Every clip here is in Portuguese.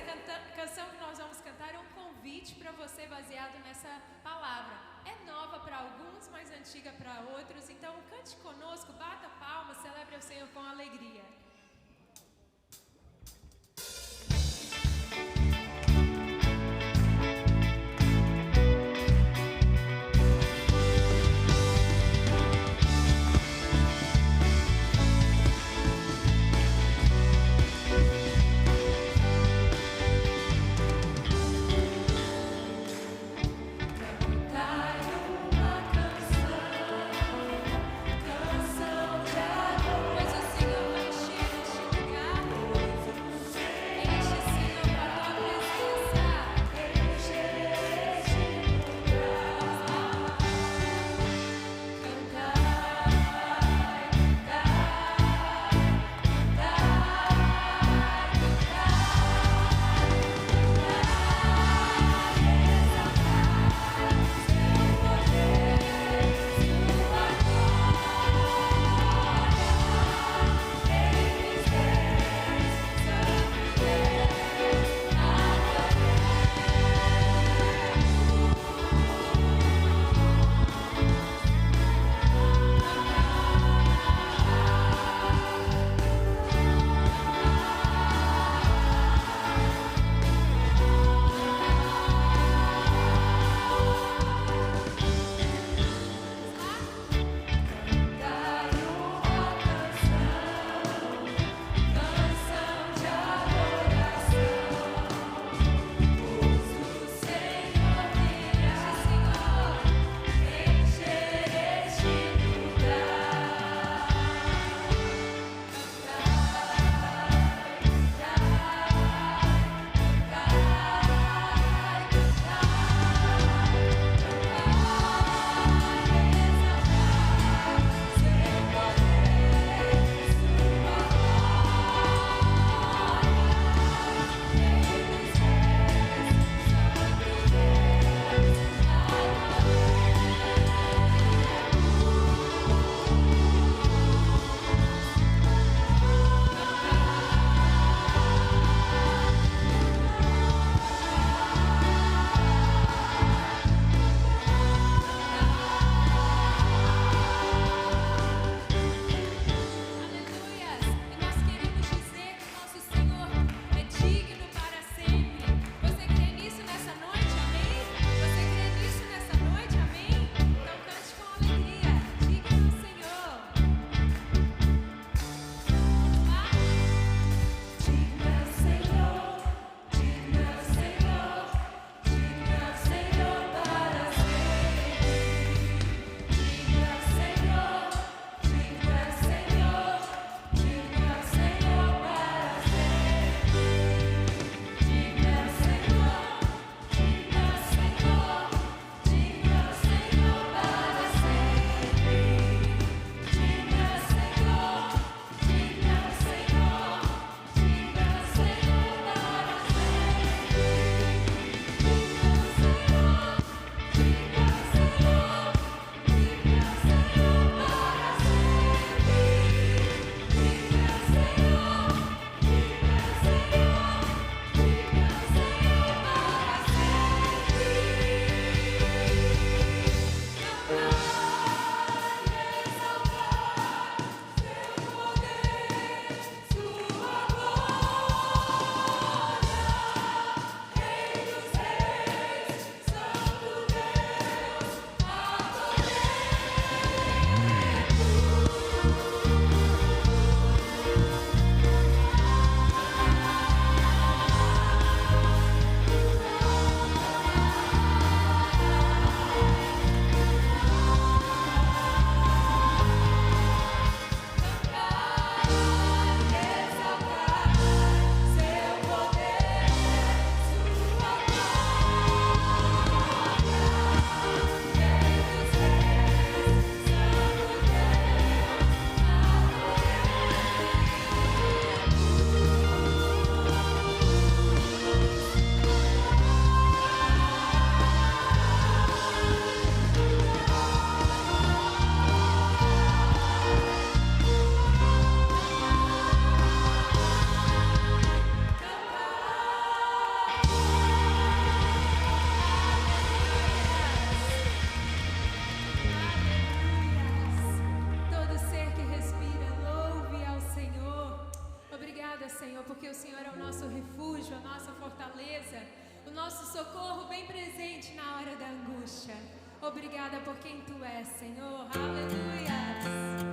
canção que nós vamos cantar é um convite para você baseado nessa palavra. É nova para alguns, mas antiga para outros. Então cante conosco, bata palmas, celebre o Senhor com alegria. Canção de amor, pois o Senhor vai encher. fortaleza, o nosso socorro bem presente na hora da angústia. Obrigada por quem Tu és, Senhor. Aleluia.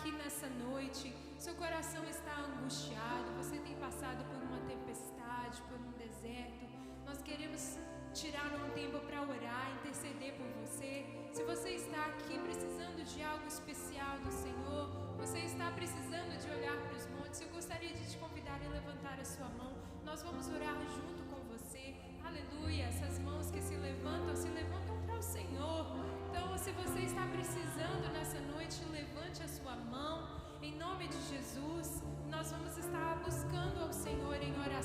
Aqui nessa noite, seu coração está angustiado, você tem passado por uma tempestade, por um deserto. Nós queremos tirar um tempo para orar, interceder por você. Se você está aqui precisando de algo especial do Senhor, você está precisando de olhar para os montes, eu gostaria de te convidar a levantar a sua mão. Nós vamos orar junto com você. Aleluia, essas mãos que se levantam para o Senhor. Então, se você está precisando nessa noite, levante a sua mão, em nome de Jesus. Nós vamos estar buscando ao Senhor em oração.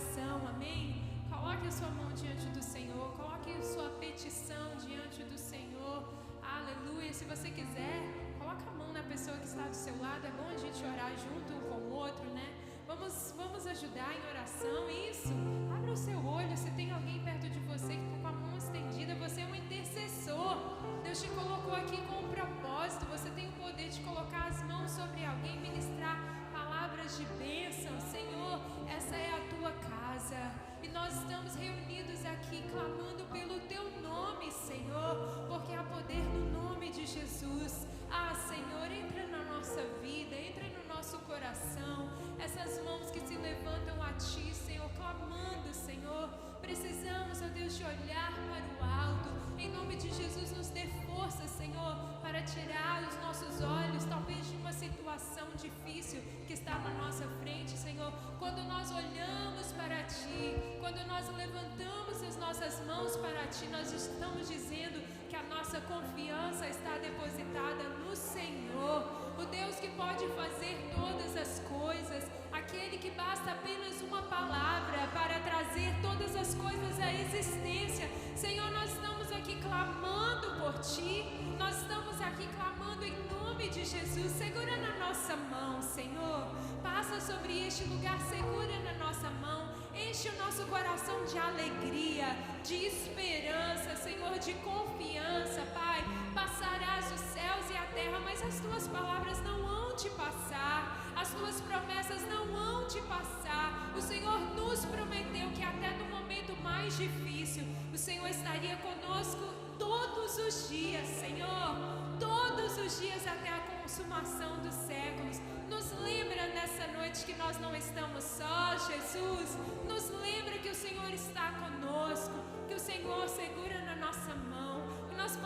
petição diante do Senhor. Aleluia. Se você quiser, coloca a mão na pessoa que está do seu lado. É bom a gente orar junto um com o outro, né? Vamos ajudar em oração. Isso. Abra o seu olho. Se tem alguém perto de você que está com a mão estendida, você é um intercessor. Deus te colocou aqui com um propósito. Você tem o poder de colocar as mãos sobre alguém, ministrar palavras de bênção. Senhor, essa é a tua casa. E nós estamos reunidos aqui clamando pelo teu nome, Senhor, porque há poder no nome de Jesus. Ah, Senhor, entra na nossa vida, entra no nosso coração. Essas mãos que se levantam a ti, Senhor, clamando, Senhor. Precisamos, ó Deus, de olhar para o alto. Em nome de Jesus, nos dê força, Senhor, para tirar os nossos olhos, talvez de uma situação difícil que está na nossa frente, Senhor. Quando nós olhamos para ti, quando nós levantamos as nossas mãos para ti, nós estamos dizendo que a nossa confiança está depositada no Senhor, o Deus que pode fazer todas as coisas, aquele que basta apenas uma palavra para trazer todas as coisas à existência. Senhor, nós estamos aqui clamando por ti, nós estamos aqui clamando em nome de Jesus. Segura na nossa mão, Senhor, passa sobre este lugar, segura na nossa mão, enche o nosso coração de alegria, de esperança, Senhor, de confiança, Pai. Passarás os céus e a terra, mas as tuas palavras não hão de passar, as tuas promessas não hão de passar. O Senhor nos prometeu que até no momento mais difícil, o Senhor estaria conosco todos os dias, Senhor, todos os dias até a consumação dos séculos. Nos lembra nessa noite que nós não estamos sós, Jesus. Nos lembra que o Senhor está conosco, que o Senhor segura na nossa mão, que nós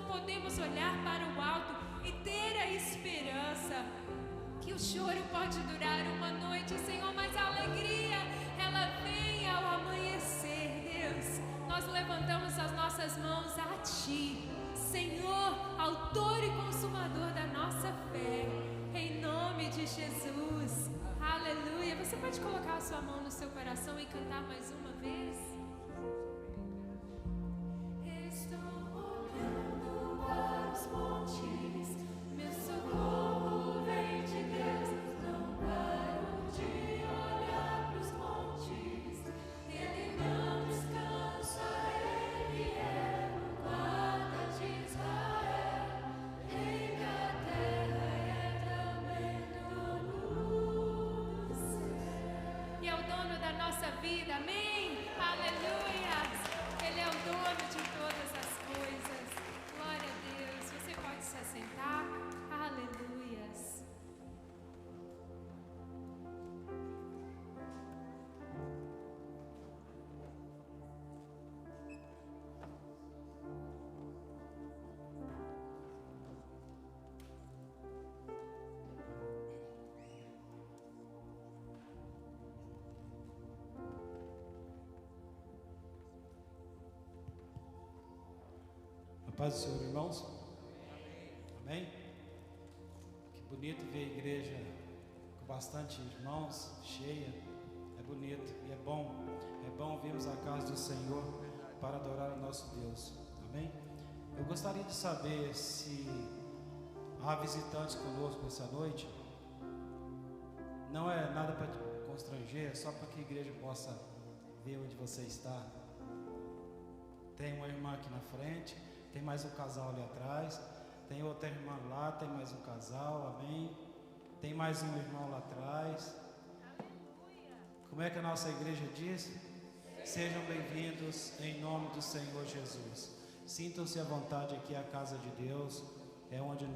podemos olhar para o alto e ter a esperança que o choro pode durar uma noite, Senhor, mas a alegria, ela vem ao amanhecer, Deus. Nós levantamos as nossas mãos a ti, Senhor, autor e consumador da nossa fé, em nome de Jesus. Aleluia. Você pode colocar a sua mão no seu coração e cantar mais uma vez? Estou olhando para os montes, meu socorro vem de Deus. Não paro de olhar para os montes, Ele não descansa, Ele é o guarda de Israel. Ele a terra é também dono do céu. E é o dono da nossa vida, amém? Aleluia! Ele é o dono de todas as coisas. Glória a Deus. Você pode se assentar. Aleluias. A paz do Senhor, irmãos. Amém? Que bonito ver a igreja com bastante irmãos, cheia. É bonito e é bom virmos a casa do Senhor para adorar o nosso Deus. Amém? Eu gostaria de saber se há visitantes conosco essa noite. Não é nada para te constranger, é só para que a igreja possa ver onde você está. Tem uma irmã aqui na frente, tem mais um casal ali atrás, tem outra irmã lá, tem mais um casal, amém? Tem mais um irmão lá atrás. Como é que a nossa igreja diz? Sejam bem-vindos em nome do Senhor Jesus. Sintam-se à vontade aqui, a casa de Deus, é onde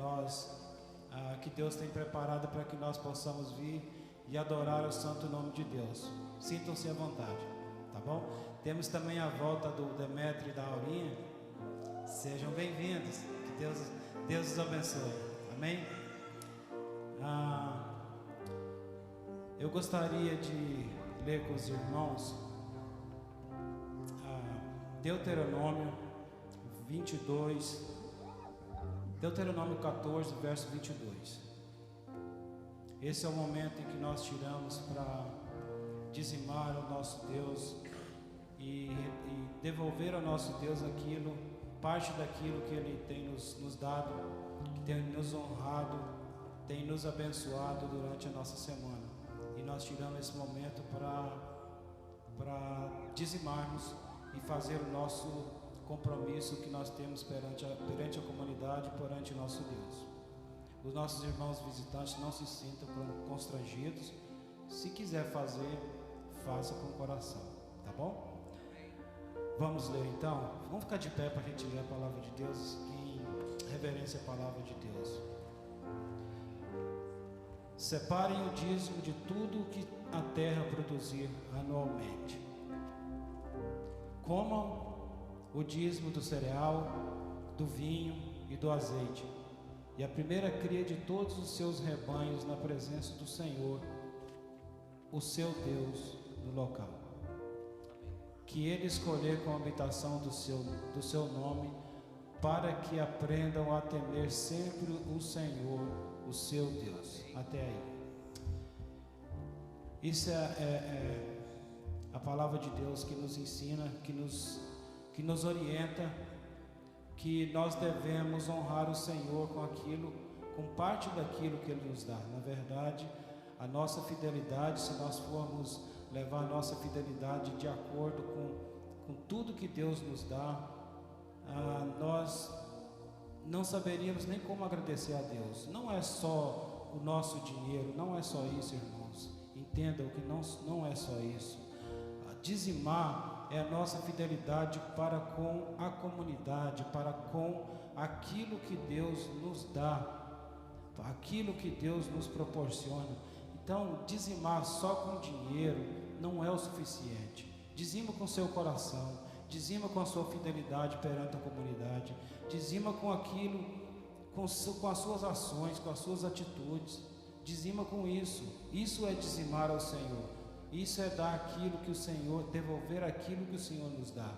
que Deus tem preparado para que nós possamos vir e adorar o santo nome de Deus. Sintam-se à vontade, tá bom? Temos também a volta do Demetrio e da Aurinha. Sejam bem-vindos, que Deus os abençoe, amém? Eu gostaria de ler com os irmãos Deuteronômio 22, Deuteronômio 14, verso 22. Esse é o momento em que nós tiramos para dizimar o nosso Deus e devolver ao nosso Deus aquilo, parte daquilo que Ele tem nos dado, que tem nos honrado, tem nos abençoado durante a nossa semana. E nós tiramos esse momento para dizimarmos e fazer o nosso compromisso que nós temos perante a comunidade, perante o nosso Deus. Os nossos irmãos visitantes não se sintam constrangidos. Se quiser fazer, faça com o coração, tá bom? Vamos ler então? Vamos ficar de pé para a gente ler a palavra de Deus em reverência à palavra de Deus. Separem o dízimo de tudo o que a terra produzir anualmente. Comam o dízimo do cereal, do vinho e do azeite, e a primeira cria de todos os seus rebanhos na presença do Senhor, o seu Deus, no local que Ele escolher como habitação do seu nome, para que aprendam a temer sempre o Senhor, o seu Deus. Até aí. Isso é a palavra de Deus que nos ensina, que nos orienta, que nós devemos honrar o Senhor com parte daquilo que Ele nos dá. Na verdade, a nossa fidelidade, se nós formos levar a nossa fidelidade de acordo com tudo que Deus nos dá, nós não saberíamos nem como agradecer a Deus. Não é só o nosso dinheiro, não é só isso, irmãos. Entendam que não é só isso. Dizimar é a nossa fidelidade para com a comunidade, para com aquilo que Deus nos dá, aquilo que Deus nos proporciona. Então, dizimar só com dinheiro não é o suficiente. Dizima com seu coração, dizima com a sua fidelidade perante a comunidade, dizima com aquilo, com as suas ações, com as suas atitudes, dizima com isso. Isso é dizimar ao Senhor. Isso é dar aquilo que o Senhor, devolver aquilo que o Senhor nos dá.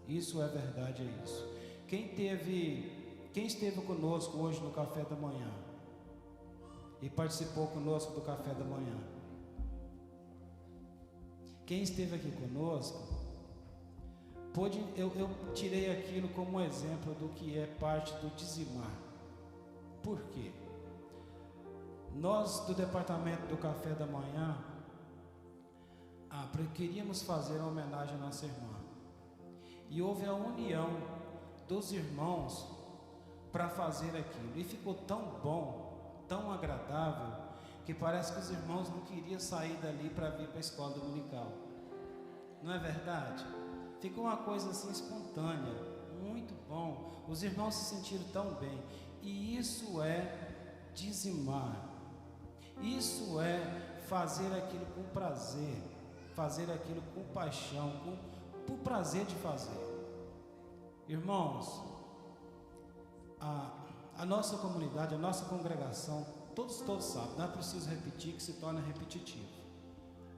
Isso é verdade, é isso. Quem esteve conosco hoje no café da manhã e participou conosco do café da manhã? Quem esteve aqui conosco, eu tirei aquilo como um exemplo do que é parte do dizimar. Por quê? Nós do departamento do café da manhã, queríamos fazer uma homenagem à nossa irmã. E houve a união dos irmãos para fazer aquilo. E ficou tão bom, tão agradável, que parece que os irmãos não queriam sair dali para vir para a escola dominical. Não é verdade? Ficou uma coisa assim espontânea, muito bom. Os irmãos se sentiram tão bem. E isso é dizimar. Isso é fazer aquilo com prazer, fazer aquilo com paixão, por prazer de fazer. Irmãos, a nossa comunidade, a nossa congregação, todos sabem, não é preciso repetir, que se torna repetitivo,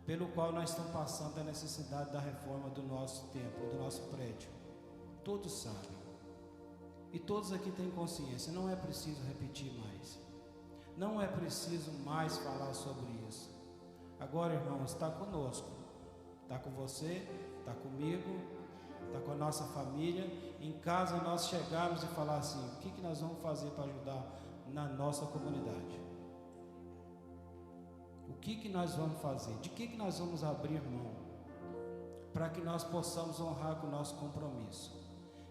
pelo qual nós estamos passando a necessidade da reforma do nosso templo, do nosso prédio. Todos sabem, e todos aqui têm consciência, não é preciso repetir mais, não é preciso mais falar sobre isso. Agora, irmãos, está conosco, está com você, está comigo, está com a nossa família. Em casa nós chegarmos e falar assim: o que nós vamos fazer para ajudar na nossa comunidade? O que nós vamos fazer? De que nós vamos abrir mão para que nós possamos honrar com o nosso compromisso?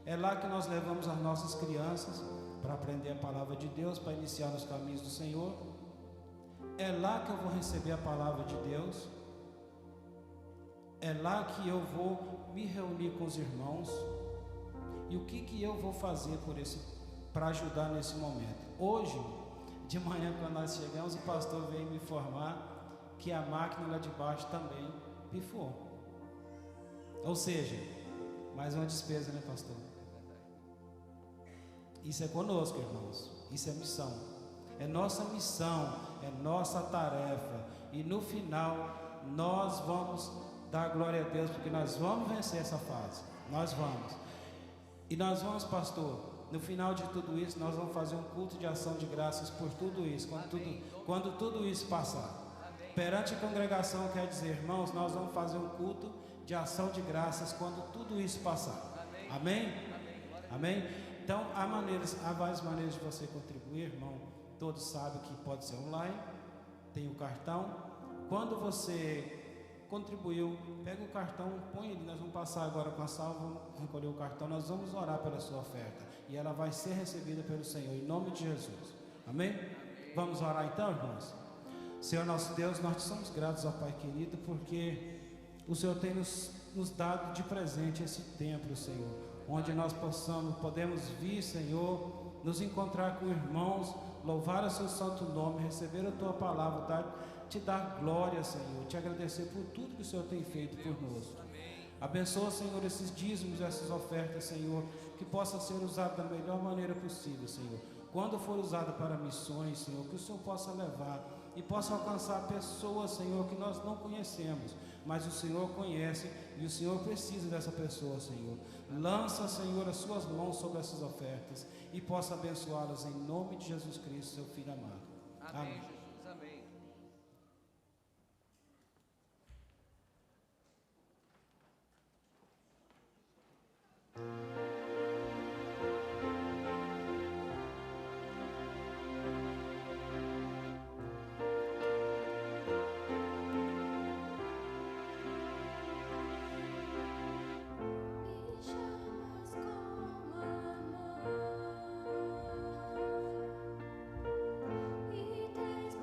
É lá que nós levamos as nossas crianças para aprender a palavra de Deus, para iniciar nos caminhos do Senhor. É lá que eu vou receber a palavra de Deus. É lá que eu vou me reunir com os irmãos. E o que eu vou fazer para ajudar nesse momento? Hoje, de manhã, quando nós chegamos, o pastor veio me informar que a máquina lá de baixo também pifou. Ou seja, mais uma despesa, né, pastor? Isso é conosco, irmãos. Isso é missão. É nossa missão, é nossa tarefa. E no final, nós vamos dar glória a Deus, porque nós vamos vencer essa fase. Nós vamos. E nós vamos, pastor, no final de tudo isso, nós vamos fazer um culto de ação de graças por tudo isso, quando tudo isso passar. Perante a congregação quer dizer, irmãos, nós vamos fazer um culto de ação de graças quando tudo isso passar. Amém? Amém? Então, há várias maneiras de você contribuir, irmão. Todos sabem que pode ser online, tem o cartão. Quando você contribuiu, pega o cartão, põe ele. Nós vamos passar agora com a salva, vamos recolher o cartão, nós vamos orar pela sua oferta e ela vai ser recebida pelo Senhor, em nome de Jesus. Amém? Vamos orar então, irmãos? Senhor nosso Deus, nós te somos gratos, ó Pai querido, porque o Senhor tem nos dado de presente esse templo, Senhor, onde nós podemos vir, Senhor, nos encontrar com irmãos, louvar o seu santo nome, receber a tua palavra, te dar glória, Senhor, te agradecer por tudo que o Senhor tem feito por nós. Abençoa, Senhor, esses dízimos, essas ofertas, Senhor, que possa ser usado da melhor maneira possível, Senhor. Quando for usado para missões, Senhor, que o Senhor possa levar e possa alcançar pessoas, Senhor, que nós não conhecemos, mas o Senhor conhece e o Senhor precisa dessa pessoa, Senhor. Lança, Senhor, as suas mãos sobre essas ofertas e possa abençoá-las em nome de Jesus Cristo, seu Filho amado. Amém. Amém. Jesus, amém. E tens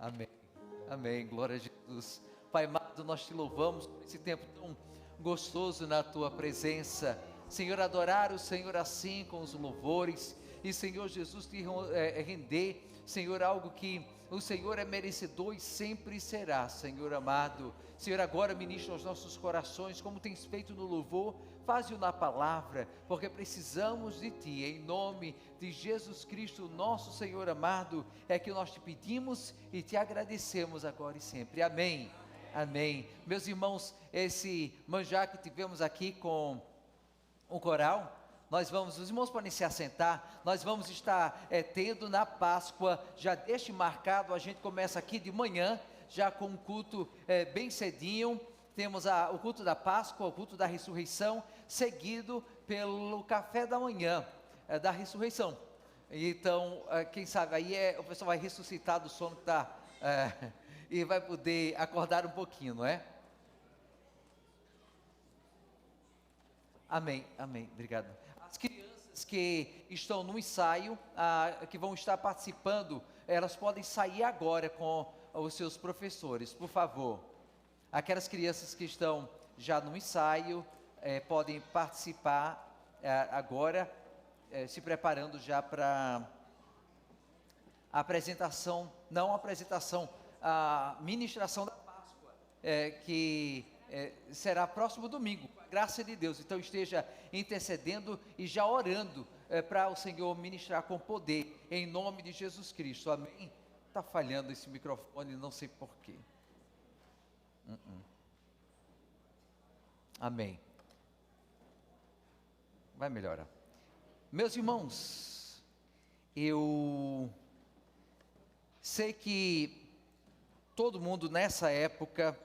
Amém. Amém. Glória a Jesus. Pai amado, nós te louvamos por esse tempo tão gostoso na tua presença. Senhor, adorar o Senhor assim com os louvores. E Senhor Jesus, te render, Senhor, algo que o Senhor é merecedor e sempre será, Senhor amado. Senhor, agora ministra aos nossos corações, como tens feito no louvor, faz-o na palavra, porque precisamos de Ti, em nome de Jesus Cristo, nosso Senhor amado, é que nós te pedimos e te agradecemos agora e sempre, amém, amém. Meus irmãos, esse manjar que tivemos aqui com o coral, os irmãos podem se assentar, nós vamos estar tendo na Páscoa, já deixe marcado, a gente começa aqui de manhã, já com um culto bem cedinho, temos o culto da Páscoa, o culto da ressurreição, seguido pelo café da manhã da ressurreição. Então, quem sabe aí o pessoal vai ressuscitar do sono que está, e vai poder acordar um pouquinho, não é? Amém, amém, obrigado. As crianças que estão no ensaio, que vão estar participando, elas podem sair agora com os seus professores, por favor. Aquelas crianças que estão já no ensaio, podem participar agora, se preparando já para a apresentação, não a apresentação, a ministração da Páscoa, que será próximo domingo, com a graça de Deus. Então esteja intercedendo e já orando para o Senhor ministrar com poder, em nome de Jesus Cristo, amém? Está falhando esse microfone, não sei porquê. Amém. Vai melhorar. Meus irmãos, eu sei que todo mundo nessa época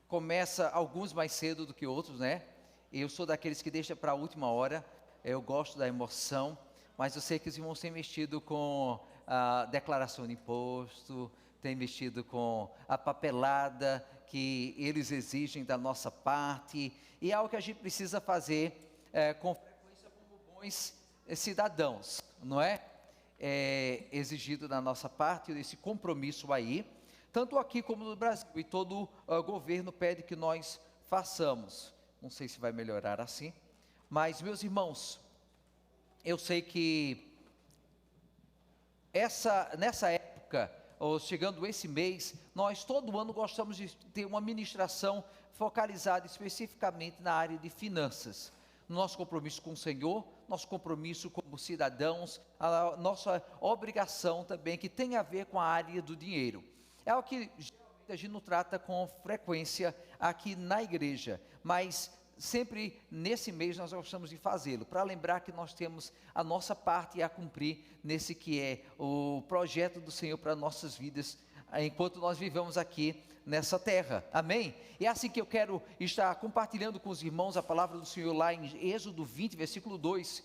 começa, alguns mais cedo do que outros, né? Eu sou daqueles que deixa para a última hora, eu gosto da emoção, mas eu sei que os irmãos têm mexido com a declaração de imposto, têm mexido com a papelada que eles exigem da nossa parte, e é algo que a gente precisa fazer com frequência como bons cidadãos, não é? É exigido da nossa parte esse compromisso aí, tanto aqui como no Brasil, e todo o governo pede que nós façamos. Não sei se vai melhorar assim, mas meus irmãos, eu sei que nessa época, ou chegando esse mês, nós todo ano gostamos de ter uma ministração focalizada especificamente na área de finanças, nosso compromisso com o Senhor, nosso compromisso como cidadãos, a nossa obrigação também, que tem a ver com a área do dinheiro. É algo que geralmente a gente não trata com frequência aqui na igreja, mas sempre nesse mês nós gostamos de fazê-lo, para lembrar que nós temos a nossa parte a cumprir nesse que é o projeto do Senhor para nossas vidas, enquanto nós vivemos aqui nessa terra, amém? E é assim que eu quero estar compartilhando com os irmãos a palavra do Senhor lá em Êxodo 20, versículo 2,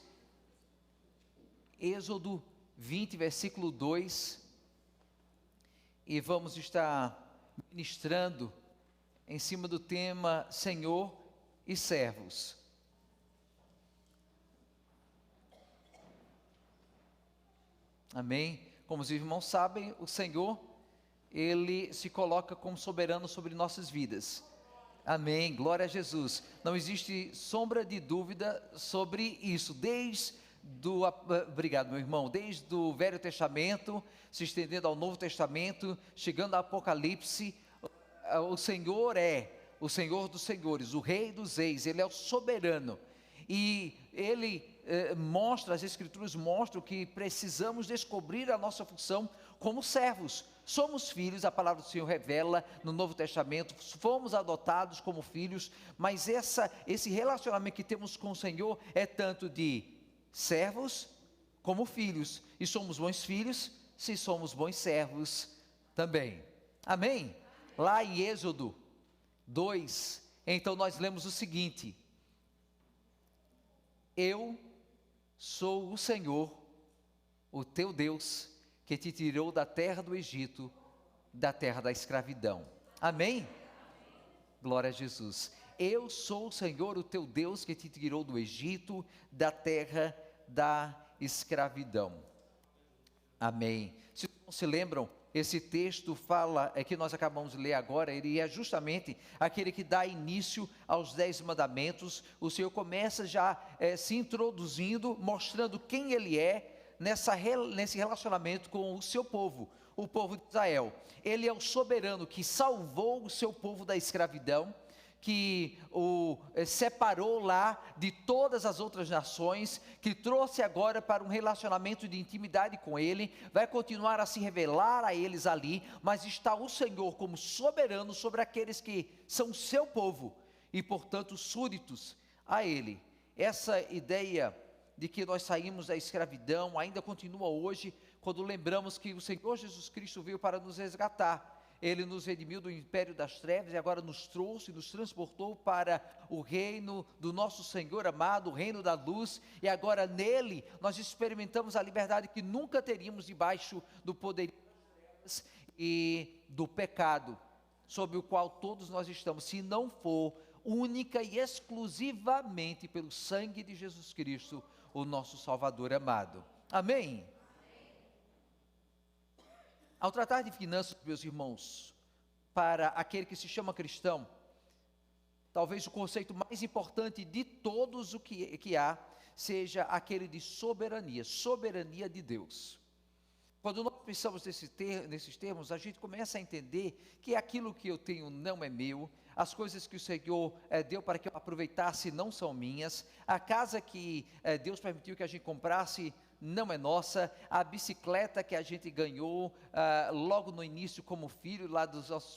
Êxodo 20, versículo 2, e vamos estar ministrando em cima do tema Senhor e servos. Amém? Como os irmãos sabem, o Senhor, Ele se coloca como soberano sobre nossas vidas. Amém, glória a Jesus. Não existe sombra de dúvida sobre isso, obrigado meu irmão, desde o Velho Testamento, se estendendo ao Novo Testamento, chegando ao Apocalipse, o Senhor é o Senhor dos senhores, o Rei dos reis, Ele é o soberano, e Ele as Escrituras mostram que precisamos descobrir a nossa função como servos. Somos filhos, a palavra do Senhor revela no Novo Testamento, fomos adotados como filhos, mas esse relacionamento que temos com o Senhor é tanto de servos como filhos, e somos bons filhos se somos bons servos também, amém? Lá em Êxodo 2, então nós lemos o seguinte: eu sou o Senhor, o teu Deus, que te tirou da terra do Egito, da terra da escravidão. Amém? Glória a Jesus. Eu sou o Senhor, o teu Deus, que te tirou do Egito, da terra da escravidão. Amém. Se lembram, esse texto fala, que nós acabamos de ler agora, ele é justamente aquele que dá início aos 10 mandamentos. O Senhor começa já se introduzindo, mostrando quem Ele é nesse relacionamento com o seu povo, o povo de Israel. Ele é o soberano que salvou o seu povo da escravidão, que o separou lá de todas as outras nações, que trouxe agora para um relacionamento de intimidade com Ele, vai continuar a se revelar a eles ali, mas está o Senhor como soberano sobre aqueles que são seu povo, e portanto súditos a Ele. Essa ideia de que nós saímos da escravidão ainda continua hoje, quando lembramos que o Senhor Jesus Cristo veio para nos resgatar. Ele nos redimiu do império das trevas e agora nos trouxe, nos transportou para o reino do nosso Senhor amado, o reino da luz, e agora nele nós experimentamos a liberdade que nunca teríamos debaixo do poder das trevas e do pecado, sob o qual todos nós estamos, se não for única e exclusivamente pelo sangue de Jesus Cristo, o nosso Salvador amado. Amém? Ao tratar de finanças, meus irmãos, para aquele que se chama cristão, talvez o conceito mais importante de todos o que há, seja aquele de soberania, soberania de Deus. Quando nós pensamos nesses termos, a gente começa a entender que aquilo que eu tenho não é meu, as coisas que o Senhor deu para que eu aproveitasse não são minhas, a casa que Deus permitiu que a gente comprasse não é nossa, a bicicleta que a gente ganhou logo no início como filho,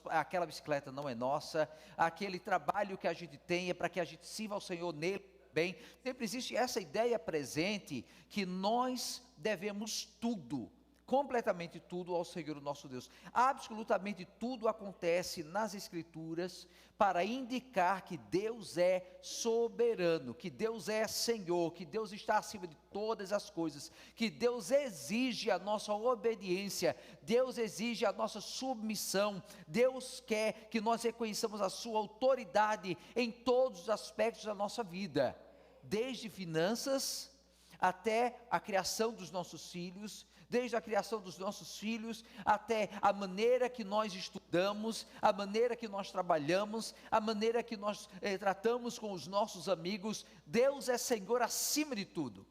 aquela bicicleta não é nossa, aquele trabalho que a gente tem é para que a gente sirva ao Senhor nele também. Sempre existe essa ideia presente que nós devemos tudo, completamente tudo ao Senhor nosso Deus. Absolutamente tudo acontece nas Escrituras para indicar que Deus é soberano, que Deus é Senhor, que Deus está acima de todas as coisas, que Deus exige a nossa obediência, Deus exige a nossa submissão, Deus quer que nós reconheçamos a sua autoridade em todos os aspectos da nossa vida, desde finanças até a criação dos nossos filhos, desde a criação dos nossos filhos, até a maneira que nós estudamos, a maneira que nós trabalhamos, a maneira que nós tratamos com os nossos amigos. Deus é Senhor acima de tudo.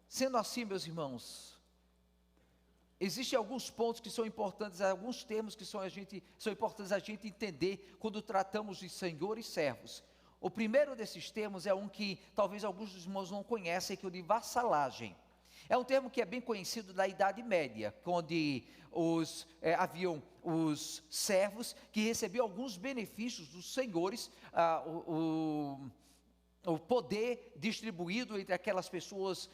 Sendo assim, meus irmãos, existem alguns pontos que são importantes, alguns termos que são importantes a gente entender quando tratamos de Senhor e servos. O primeiro desses termos é um que talvez alguns dos irmãos não conhecem, que é o de vassalagem. É um termo que é bem conhecido da Idade Média, onde haviam os servos que recebiam alguns benefícios dos senhores, o poder distribuído entre aquelas pessoas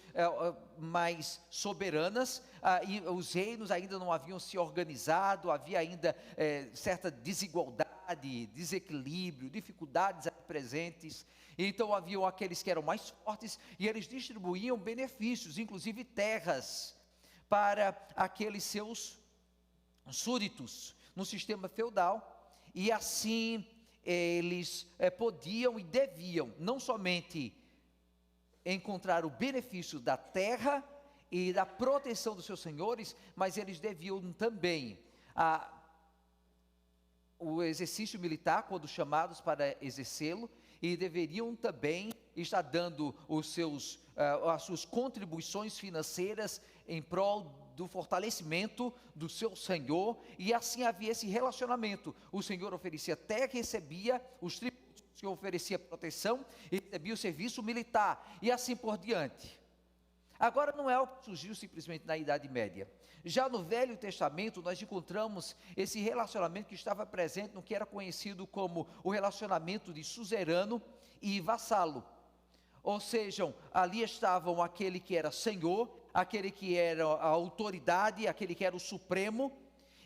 mais soberanas, e os reinos ainda não haviam se organizado, havia ainda certa desigualdade, desequilíbrio, dificuldades presentes. Então haviam aqueles que eram mais fortes e eles distribuíam benefícios, inclusive terras, para aqueles seus súditos no sistema feudal, e assim eles podiam e deviam não somente encontrar o benefício da terra e da proteção dos seus senhores, mas eles deviam também o exercício militar, quando chamados para exercê-lo, e deveriam também estar dando as suas contribuições financeiras em prol do fortalecimento do seu Senhor, e assim havia esse relacionamento. O Senhor oferecia terra, recebia os tributos, o Senhor oferecia proteção e recebia o serviço militar, e assim por diante. Agora não é algo que surgiu simplesmente na Idade Média. Já no Velho Testamento nós encontramos esse relacionamento que estava presente no que era conhecido como o relacionamento de suzerano e vassalo. Ou seja, ali estavam aquele que era senhor, aquele que era a autoridade, aquele que era o supremo,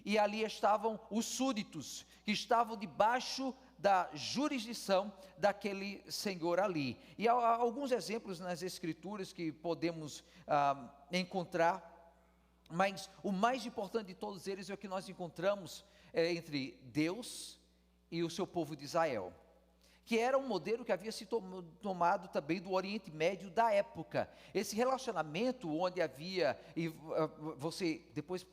e ali estavam os súditos, que estavam debaixo da jurisdição daquele senhor ali. E há alguns exemplos nas Escrituras que podemos encontrar, mas o mais importante de todos eles é o que nós encontramos entre Deus e o seu povo de Israel, que era um modelo que havia se tomado também do Oriente Médio da época. Esse relacionamento onde havia, e você depois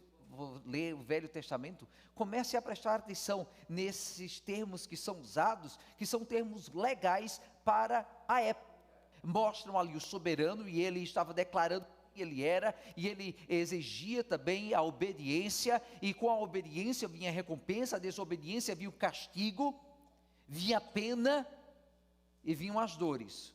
ler o Velho Testamento, comece a prestar atenção nesses termos que são usados, que são termos legais para a época. Mostram ali o soberano, e ele estava declarando quem ele era, e ele exigia também a obediência, e com a obediência vinha a recompensa, a desobediência vinha o castigo, vinha a pena e vinham as dores.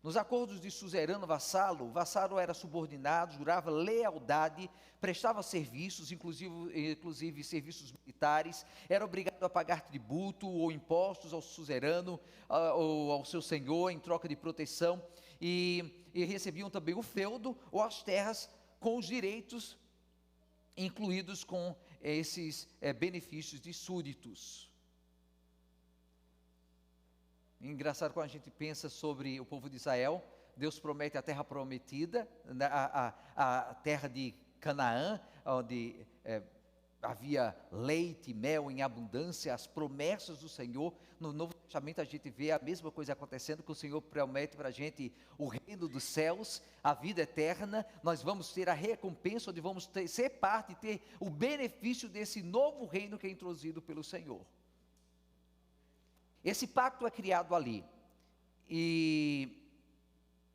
Nos acordos de suzerano vassalo, o vassalo era subordinado, jurava lealdade, prestava serviços, inclusive serviços militares, era obrigado a pagar tributo ou impostos ao suzerano ou ao seu senhor em troca de proteção, e recebiam também o feudo ou as terras com os direitos incluídos com esses benefícios de súditos. Engraçado quando a gente pensa sobre o povo de Israel, Deus promete a terra prometida, a terra de Canaã, onde havia leite e mel em abundância, as promessas do Senhor. No Novo Testamento a gente vê a mesma coisa acontecendo, que o Senhor promete para a gente o reino dos céus, a vida eterna. Nós vamos ter a recompensa, onde vamos ser parte, ter o benefício desse novo reino que é introduzido pelo Senhor. Esse pacto é criado ali, e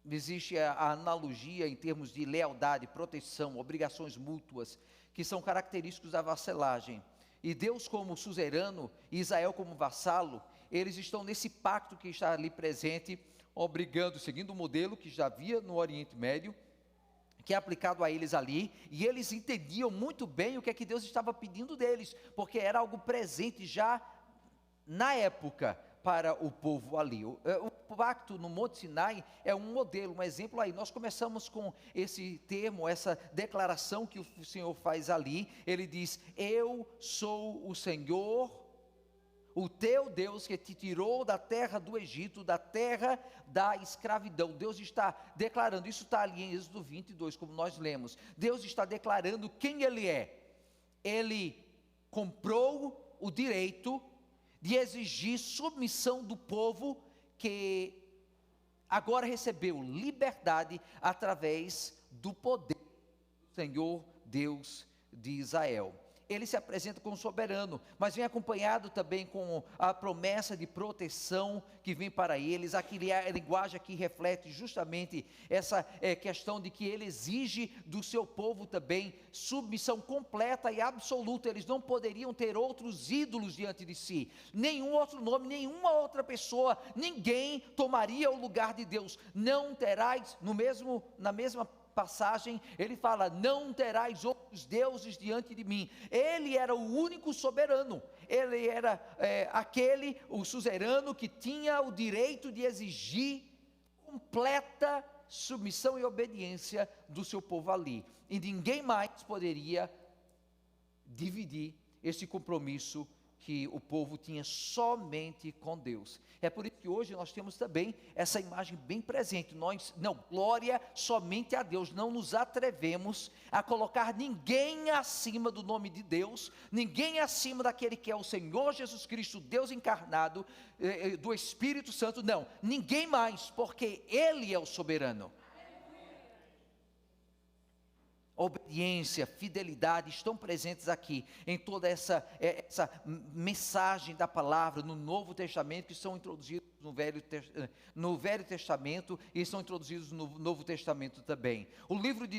existe a analogia em termos de lealdade, proteção, obrigações mútuas, que são característicos da vassalagem. E Deus como suzerano e Israel como vassalo, eles estão nesse pacto que está ali presente, obrigando, seguindo o modelo que já havia no Oriente Médio, que é aplicado a eles ali, e eles entendiam muito bem o que é que Deus estava pedindo deles, porque era algo presente já na época para o povo ali. O pacto no Monte Sinai é um modelo, um exemplo aí. Nós começamos com esse termo, essa declaração que o Senhor faz ali. Ele diz: eu sou o Senhor, o teu Deus, que te tirou da terra do Egito, da terra da escravidão. Deus está declarando, isso está ali em Êxodo 22, como nós lemos. Deus está declarando quem Ele é. Ele comprou o direito de exigir submissão do povo, que agora recebeu liberdade através do poder do Senhor Deus de Israel. Ele se apresenta como soberano, mas vem acompanhado também com a promessa de proteção que vem para eles. A linguagem aqui reflete justamente essa questão de que ele exige do seu povo também submissão completa e absoluta. Eles não poderiam ter outros ídolos diante de si, nenhum outro nome, nenhuma outra pessoa, ninguém tomaria o lugar de Deus. Não terás, na mesma passagem, ele fala: não terás outros deuses diante de mim. Ele era o único soberano, ele era o suzerano que tinha o direito de exigir completa submissão e obediência do seu povo ali, e ninguém mais poderia dividir esse compromisso que o povo tinha somente com Deus. É por isso que hoje nós temos também essa imagem bem presente. Glória somente a Deus. Não nos atrevemos a colocar ninguém acima do nome de Deus, ninguém acima daquele que é o Senhor Jesus Cristo, Deus encarnado, do Espírito Santo. Não, ninguém mais, porque Ele é o soberano. Obediência, fidelidade estão presentes aqui em toda essa mensagem da palavra no Novo Testamento, que são introduzidos no Velho Testamento e são introduzidos no Novo Testamento também. O livro de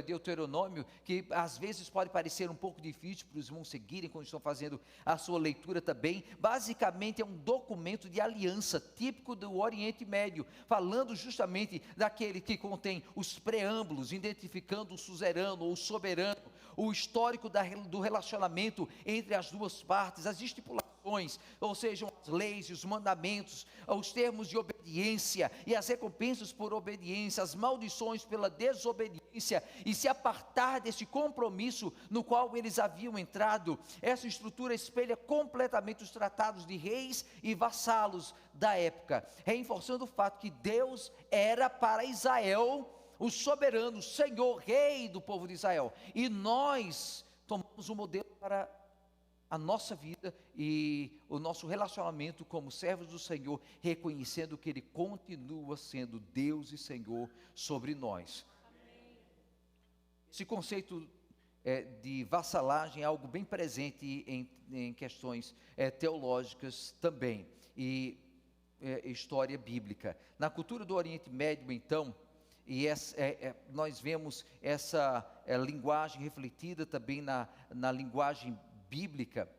Deuteronômio, que às vezes pode parecer um pouco difícil para os irmãos seguirem quando estão fazendo a sua leitura também, basicamente é um documento de aliança típico do Oriente Médio, falando justamente daquele que contém os preâmbulos, identificando o suzerano ou soberano, o histórico do relacionamento entre as duas partes, as estipulações, ou seja, as leis e os mandamentos, os termos de obediência e as recompensas por obediência, as maldições pela desobediência e se apartar desse compromisso no qual eles haviam entrado. Essa estrutura espelha completamente os tratados de reis e vassalos da época, reforçando o fato que Deus era para Israel o soberano, Senhor, Rei do povo de Israel, e nós tomamos um modelo para a nossa vida e o nosso relacionamento como servos do Senhor, reconhecendo que Ele continua sendo Deus e Senhor sobre nós. Esse conceito de vassalagem é algo bem presente em questões teológicas também, e história bíblica. Na cultura do Oriente Médio, então, nós vemos essa linguagem refletida também na linguagem bíblica,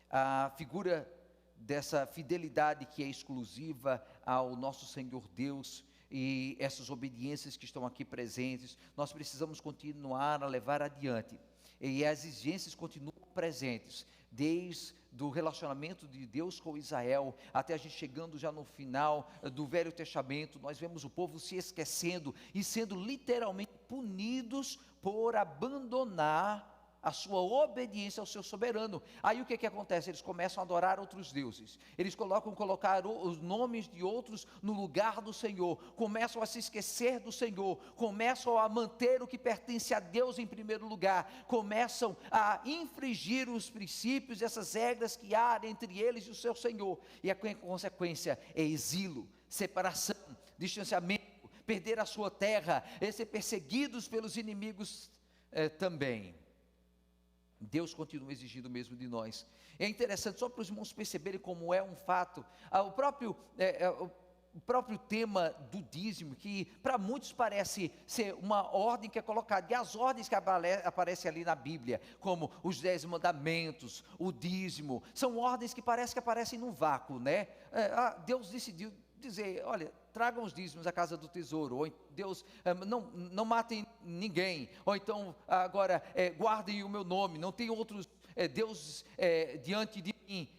a figura dessa fidelidade que é exclusiva ao nosso Senhor Deus, e essas obediências que estão aqui presentes, nós precisamos continuar a levar adiante, e as exigências continuam presentes, desde do relacionamento de Deus com Israel, até a gente chegando já no final do Velho Testamento, nós vemos o povo se esquecendo e sendo literalmente punidos por abandonar a sua obediência ao seu soberano. Aí o que acontece? Eles começam a adorar outros deuses, eles colocar os nomes de outros no lugar do Senhor, começam a se esquecer do Senhor, começam a manter o que pertence a Deus em primeiro lugar, começam a infringir os princípios, essas regras que há entre eles e o seu Senhor, e a consequência é exílio, separação, distanciamento, perder a sua terra, ser perseguidos pelos inimigos também. Deus continua exigindo o mesmo de nós. É interessante, só para os irmãos perceberem como é um fato, o próprio tema do dízimo, que para muitos parece ser uma ordem que é colocada, e as ordens que aparecem ali na Bíblia, como os 10 mandamentos, o dízimo, são ordens que aparecem num vácuo, né? Deus decidiu dizer, olha, tragam os dízimos à casa do tesouro, ou Deus, não matem ninguém, ou então, agora, guardem o meu nome, não tem outros deuses diante de mim.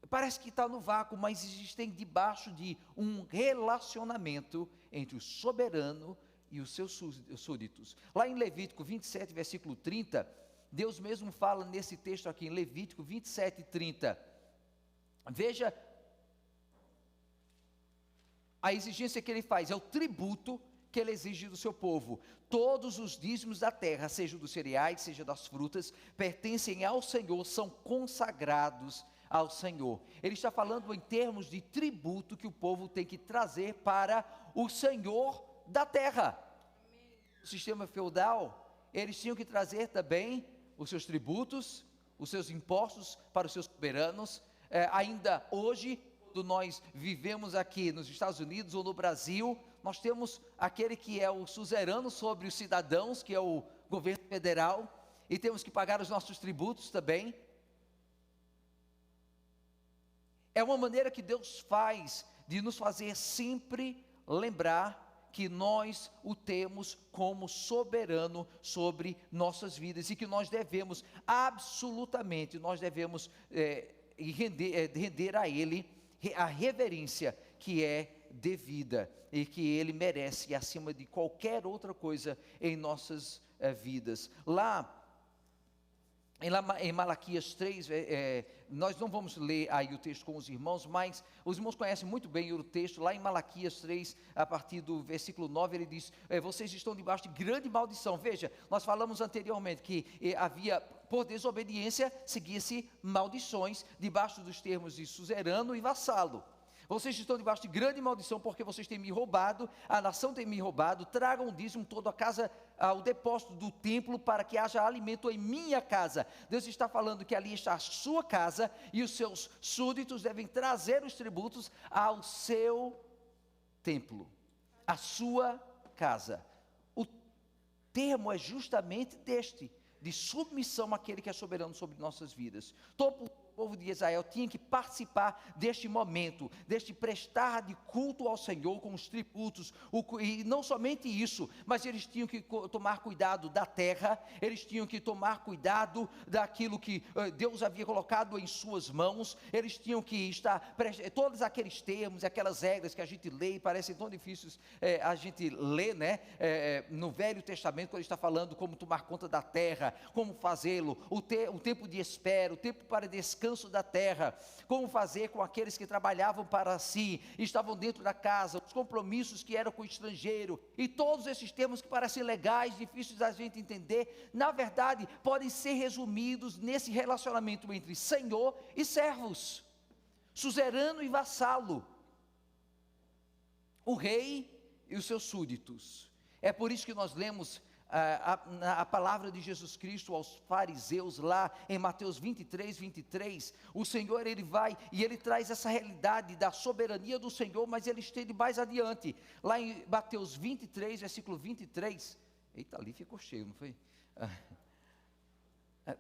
Parece que está no vácuo, mas existem debaixo de um relacionamento entre o soberano e os seus súditos. Lá em Levítico 27, versículo 30, Deus mesmo fala nesse texto aqui, em Levítico 27, 30, veja a exigência que ele faz, é o tributo que ele exige do seu povo. Todos os dízimos da terra, seja dos cereais, seja das frutas, pertencem ao Senhor, são consagrados ao Senhor. Ele está falando em termos de tributo que o povo tem que trazer para o Senhor da terra. O sistema feudal, eles tinham que trazer também os seus tributos, os seus impostos para os seus soberanos. Ainda hoje, quando nós vivemos aqui nos Estados Unidos ou no Brasil, nós temos aquele que é o suzerano sobre os cidadãos, que é o governo federal, e temos que pagar os nossos tributos também. É uma maneira que Deus faz de nos fazer sempre lembrar que nós o temos como soberano sobre nossas vidas, e que nós devemos absolutamente, render a Ele a reverência que é devida e que Ele merece acima de qualquer outra coisa em nossas vidas. Lá em Malaquias 3, nós não vamos ler aí o texto com os irmãos, mas os irmãos conhecem muito bem o texto. Lá em Malaquias 3, a partir do versículo 9, ele diz, vocês estão debaixo de grande maldição. Veja, nós falamos anteriormente que havia, por desobediência, seguia-se maldições, debaixo dos termos de suzerano e vassalo. Vocês estão debaixo de grande maldição, porque vocês têm me roubado, a nação tem me roubado. Tragam o dízimo todo a casa, ao depósito do templo, para que haja alimento em minha casa. Deus está falando que ali está a sua casa, e os seus súditos devem trazer os tributos ao seu templo, à sua casa. O termo é justamente deste, de submissão àquele que é soberano sobre nossas vidas. Todo o povo de Israel tinha que participar deste momento, deste prestar de culto ao Senhor com os tributos, e não somente isso, mas eles tinham que tomar cuidado da terra, eles tinham que tomar cuidado daquilo que Deus havia colocado em suas mãos, eles tinham que estar, todos aqueles termos, aquelas regras que a gente lê e parecem tão difíceis a gente ler, né, no Velho Testamento, quando ele está falando como tomar conta da terra, como fazê-lo, o tempo de espera, o tempo para descanso, descanso da terra, como fazer com aqueles que trabalhavam para si, estavam dentro da casa, os compromissos que eram com o estrangeiro, e todos esses termos que parecem legais, difíceis da gente entender, na verdade, podem ser resumidos nesse relacionamento entre senhor e servos, suzerano e vassalo, o rei e os seus súditos. É por isso que nós lemos a palavra de Jesus Cristo aos fariseus lá em Mateus 23, o Senhor ele vai e ele traz essa realidade da soberania do Senhor, mas ele estende mais adiante, lá em Mateus 23, versículo 23, eita, ali ficou cheio, não foi?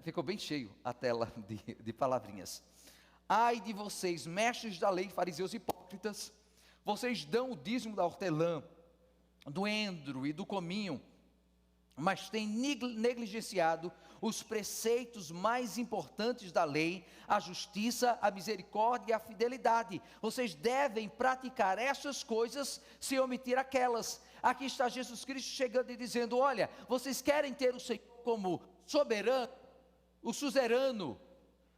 Ficou bem cheio a tela de palavrinhas. Ai de vocês, mestres da lei, fariseus hipócritas, vocês dão o dízimo da hortelã, do endro e do cominho, mas têm negligenciado os preceitos mais importantes da lei, a justiça, a misericórdia e a fidelidade. Vocês devem praticar essas coisas sem omitir aquelas. Aqui está Jesus Cristo chegando e dizendo: olha, vocês querem ter o Senhor como soberano, o suzerano,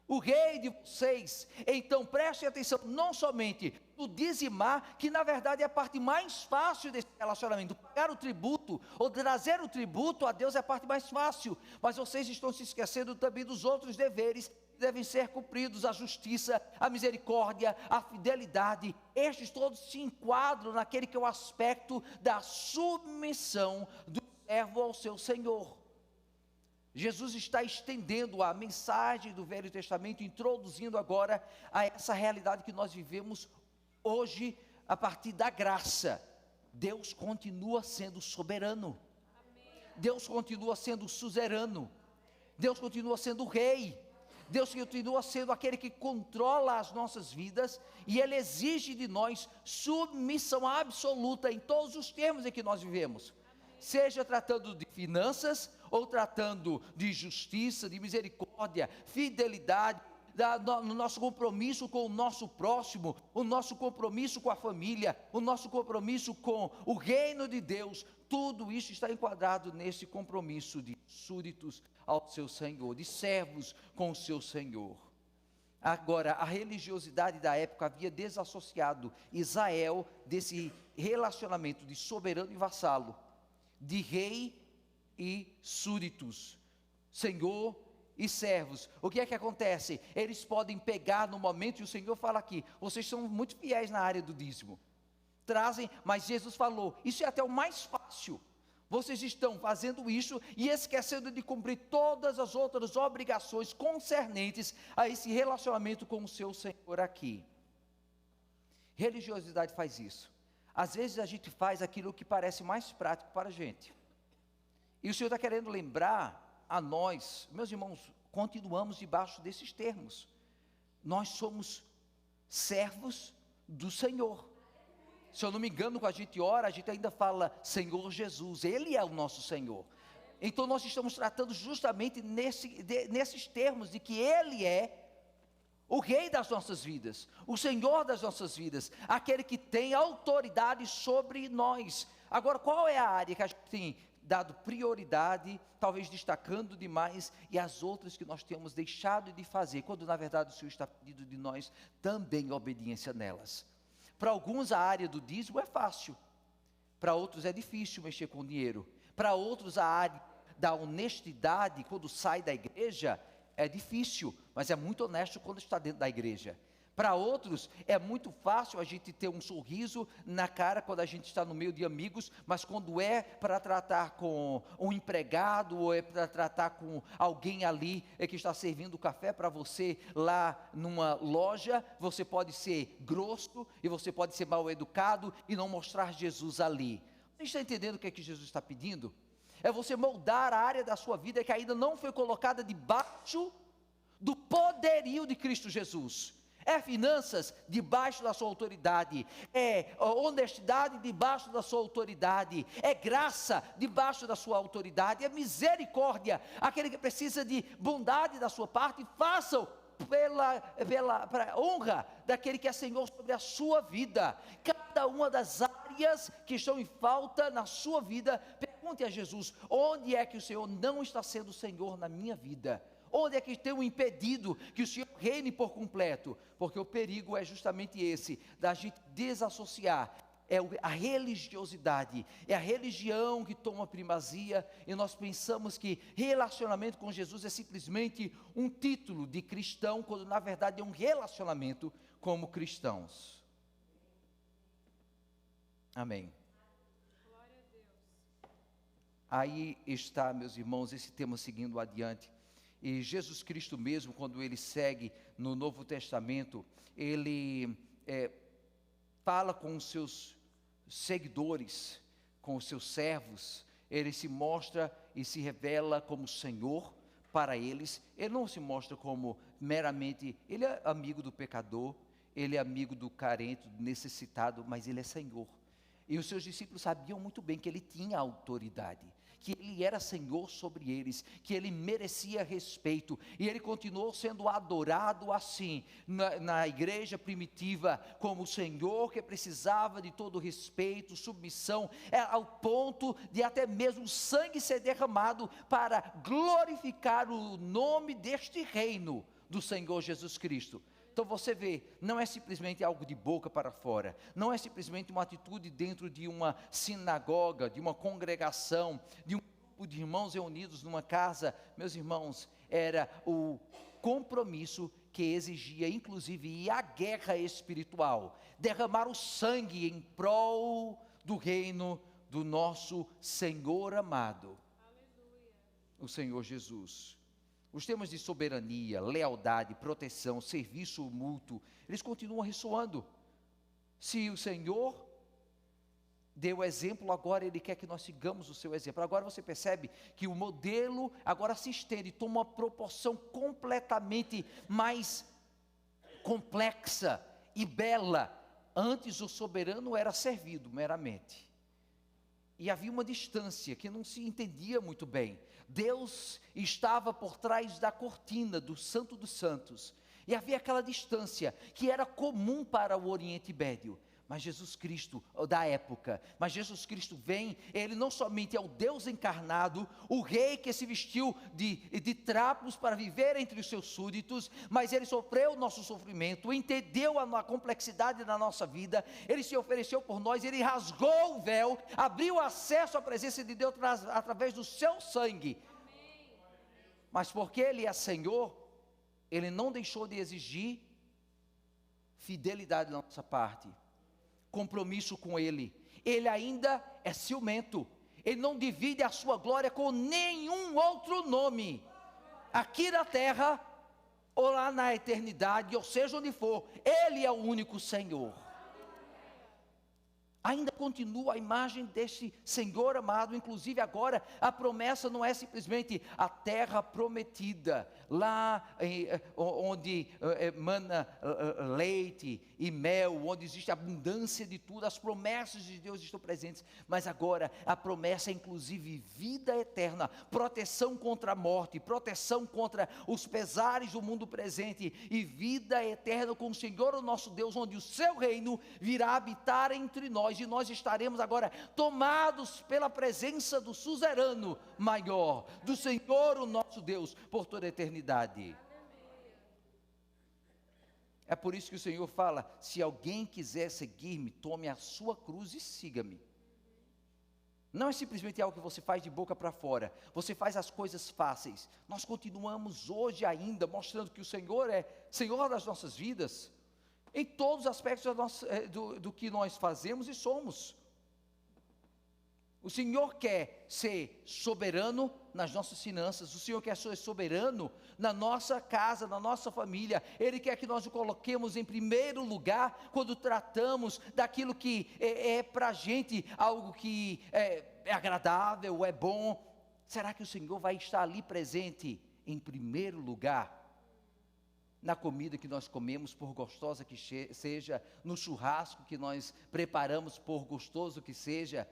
o rei de vocês, então prestem atenção, não somente no dizimar, que na verdade é a parte mais fácil desse relacionamento, pagar o tributo, ou trazer o tributo a Deus é a parte mais fácil, mas vocês estão se esquecendo também dos outros deveres, que devem ser cumpridos, a justiça, a misericórdia, a fidelidade, estes todos se enquadram naquele que é o aspecto da submissão do servo ao seu Senhor. Jesus está estendendo a mensagem do Velho Testamento, introduzindo agora a essa realidade que nós vivemos hoje, a partir da graça. Deus continua sendo soberano, Deus continua sendo suzerano, Deus continua sendo rei, Deus continua sendo aquele que controla as nossas vidas, e Ele exige de nós submissão absoluta em todos os termos em que nós vivemos, seja tratando de finanças, ou tratando de justiça, de misericórdia, fidelidade, no nosso compromisso com o nosso próximo, o nosso compromisso com a família, o nosso compromisso com o reino de Deus, tudo isso está enquadrado nesse compromisso de súditos ao seu Senhor, de servos com o seu Senhor. Agora, a religiosidade da época havia desassociado Israel desse relacionamento de soberano e vassalo, de rei e súditos, senhor e servos. O que é que acontece? Eles podem pegar no momento, e o Senhor fala aqui, vocês são muito fiéis na área do dízimo, trazem, mas Jesus falou, isso é até o mais fácil, vocês estão fazendo isso e esquecendo de cumprir todas as outras obrigações concernentes a esse relacionamento com o seu Senhor aqui. Religiosidade faz isso, às vezes a gente faz aquilo que parece mais prático para a gente, e o Senhor está querendo lembrar a nós, meus irmãos, continuamos debaixo desses termos, nós somos servos do Senhor. Se eu não me engano, quando a gente ora, a gente ainda fala Senhor Jesus, Ele é o nosso Senhor. Então nós estamos tratando justamente nesses termos, de que Ele é o Rei das nossas vidas, o Senhor das nossas vidas, aquele que tem autoridade sobre nós. Agora, qual é a área que a gente tem dado prioridade, talvez destacando demais, e as outras que nós temos deixado de fazer, quando na verdade o Senhor está pedindo de nós também obediência nelas? Para alguns a área do dízimo é fácil, para outros é difícil mexer com dinheiro, para outros a área da honestidade, quando sai da igreja, é difícil, mas é muito honesto quando está dentro da igreja. Para outros, é muito fácil a gente ter um sorriso na cara quando a gente está no meio de amigos, mas quando é para tratar com um empregado, ou é para tratar com alguém ali que está servindo café para você lá numa loja, você pode ser grosso, e você pode ser mal educado, e não mostrar Jesus ali. Você está entendendo o que é que Jesus está pedindo? É você moldar a área da sua vida que ainda não foi colocada debaixo do poderio de Cristo Jesus. É finanças debaixo da sua autoridade, é honestidade debaixo da sua autoridade, é graça debaixo da sua autoridade, é misericórdia, aquele que precisa de bondade da sua parte, façam pela honra daquele que é Senhor sobre a sua vida. Cada uma das áreas que estão em falta na sua vida, pergunte a Jesus, onde é que o Senhor não está sendo Senhor na minha vida? Onde é que tem impedido que o Senhor reine por completo? Porque o perigo é justamente esse, da gente desassociar. A religiosidade, é a religião que toma primazia, e nós pensamos que relacionamento com Jesus é simplesmente um título de cristão, quando na verdade é um relacionamento como cristãos. Amém. Glória a Deus. Aí está, meus irmãos, esse tema seguindo adiante. E Jesus Cristo mesmo, quando ele segue no Novo Testamento, ele fala com os seus seguidores, com os seus servos, ele se mostra e se revela como Senhor para eles. Ele não se mostra como meramente, ele é amigo do pecador, ele é amigo do carente, do necessitado, mas ele é Senhor. E os seus discípulos sabiam muito bem que ele tinha autoridade, que ele era Senhor sobre eles, que ele merecia respeito, e ele continuou sendo adorado assim, na igreja primitiva, como o Senhor que precisava de todo respeito, submissão, ao ponto de até mesmo sangue ser derramado para glorificar o nome deste reino do Senhor Jesus Cristo. Então você vê, não é simplesmente algo de boca para fora, não é simplesmente uma atitude dentro de uma sinagoga, de uma congregação, de um grupo de irmãos reunidos numa casa. Meus irmãos, era o compromisso que exigia inclusive a guerra espiritual, derramar o sangue em prol do reino do nosso Senhor amado. Aleluia. O Senhor Jesus. Os temas de soberania, lealdade, proteção, serviço mútuo, eles continuam ressoando. Se o Senhor deu exemplo, agora Ele quer que nós sigamos o seu exemplo. Agora você percebe que o modelo agora se estende, toma uma proporção completamente mais complexa e bela. Antes o soberano era servido meramente. E havia uma distância que não se entendia muito bem. Deus estava por trás da cortina do Santo dos Santos, e havia aquela distância que era comum para o Oriente Médio. Mas Jesus Cristo, da época, mas Jesus Cristo vem, Ele não somente é o Deus encarnado, o Rei que se vestiu de trapos para viver entre os seus súditos, mas Ele sofreu o nosso sofrimento, entendeu a complexidade da nossa vida, Ele se ofereceu por nós, Ele rasgou o véu, abriu acesso à presença de Deus através do seu sangue. Amém. Mas porque Ele é Senhor, Ele não deixou de exigir fidelidade da nossa parte, compromisso com Ele. Ele ainda é ciumento, Ele não divide a sua glória com nenhum outro nome, aqui na terra, ou lá na eternidade, ou seja onde for, Ele é o único Senhor. Ainda continua a imagem desse Senhor amado, inclusive agora a promessa não é simplesmente a terra prometida, lá onde mana leite e mel, onde existe abundância de tudo, as promessas de Deus estão presentes, mas agora a promessa é inclusive vida eterna, proteção contra a morte, proteção contra os pesares do mundo presente, e vida eterna com o Senhor o nosso Deus, onde o seu reino virá habitar entre nós, e nós estaremos agora tomados pela presença do suzerano maior, do Senhor o nosso Deus, por toda a eternidade. É por isso que o Senhor fala: se alguém quiser seguir-me, tome a sua cruz e siga-me. Não é simplesmente algo que você faz de boca para fora, você faz as coisas fáceis. Nós continuamos hoje ainda mostrando que o Senhor é Senhor das nossas vidas, em todos os aspectos do que nós fazemos e somos. O Senhor quer ser soberano nas nossas finanças, o Senhor quer ser soberano na nossa casa, na nossa família. Ele quer que nós o coloquemos em primeiro lugar quando tratamos daquilo que é para a gente algo que é agradável, é bom. Será que o Senhor vai estar ali presente em primeiro lugar? Na comida que nós comemos, por gostosa que seja, no churrasco que nós preparamos, por gostoso que seja,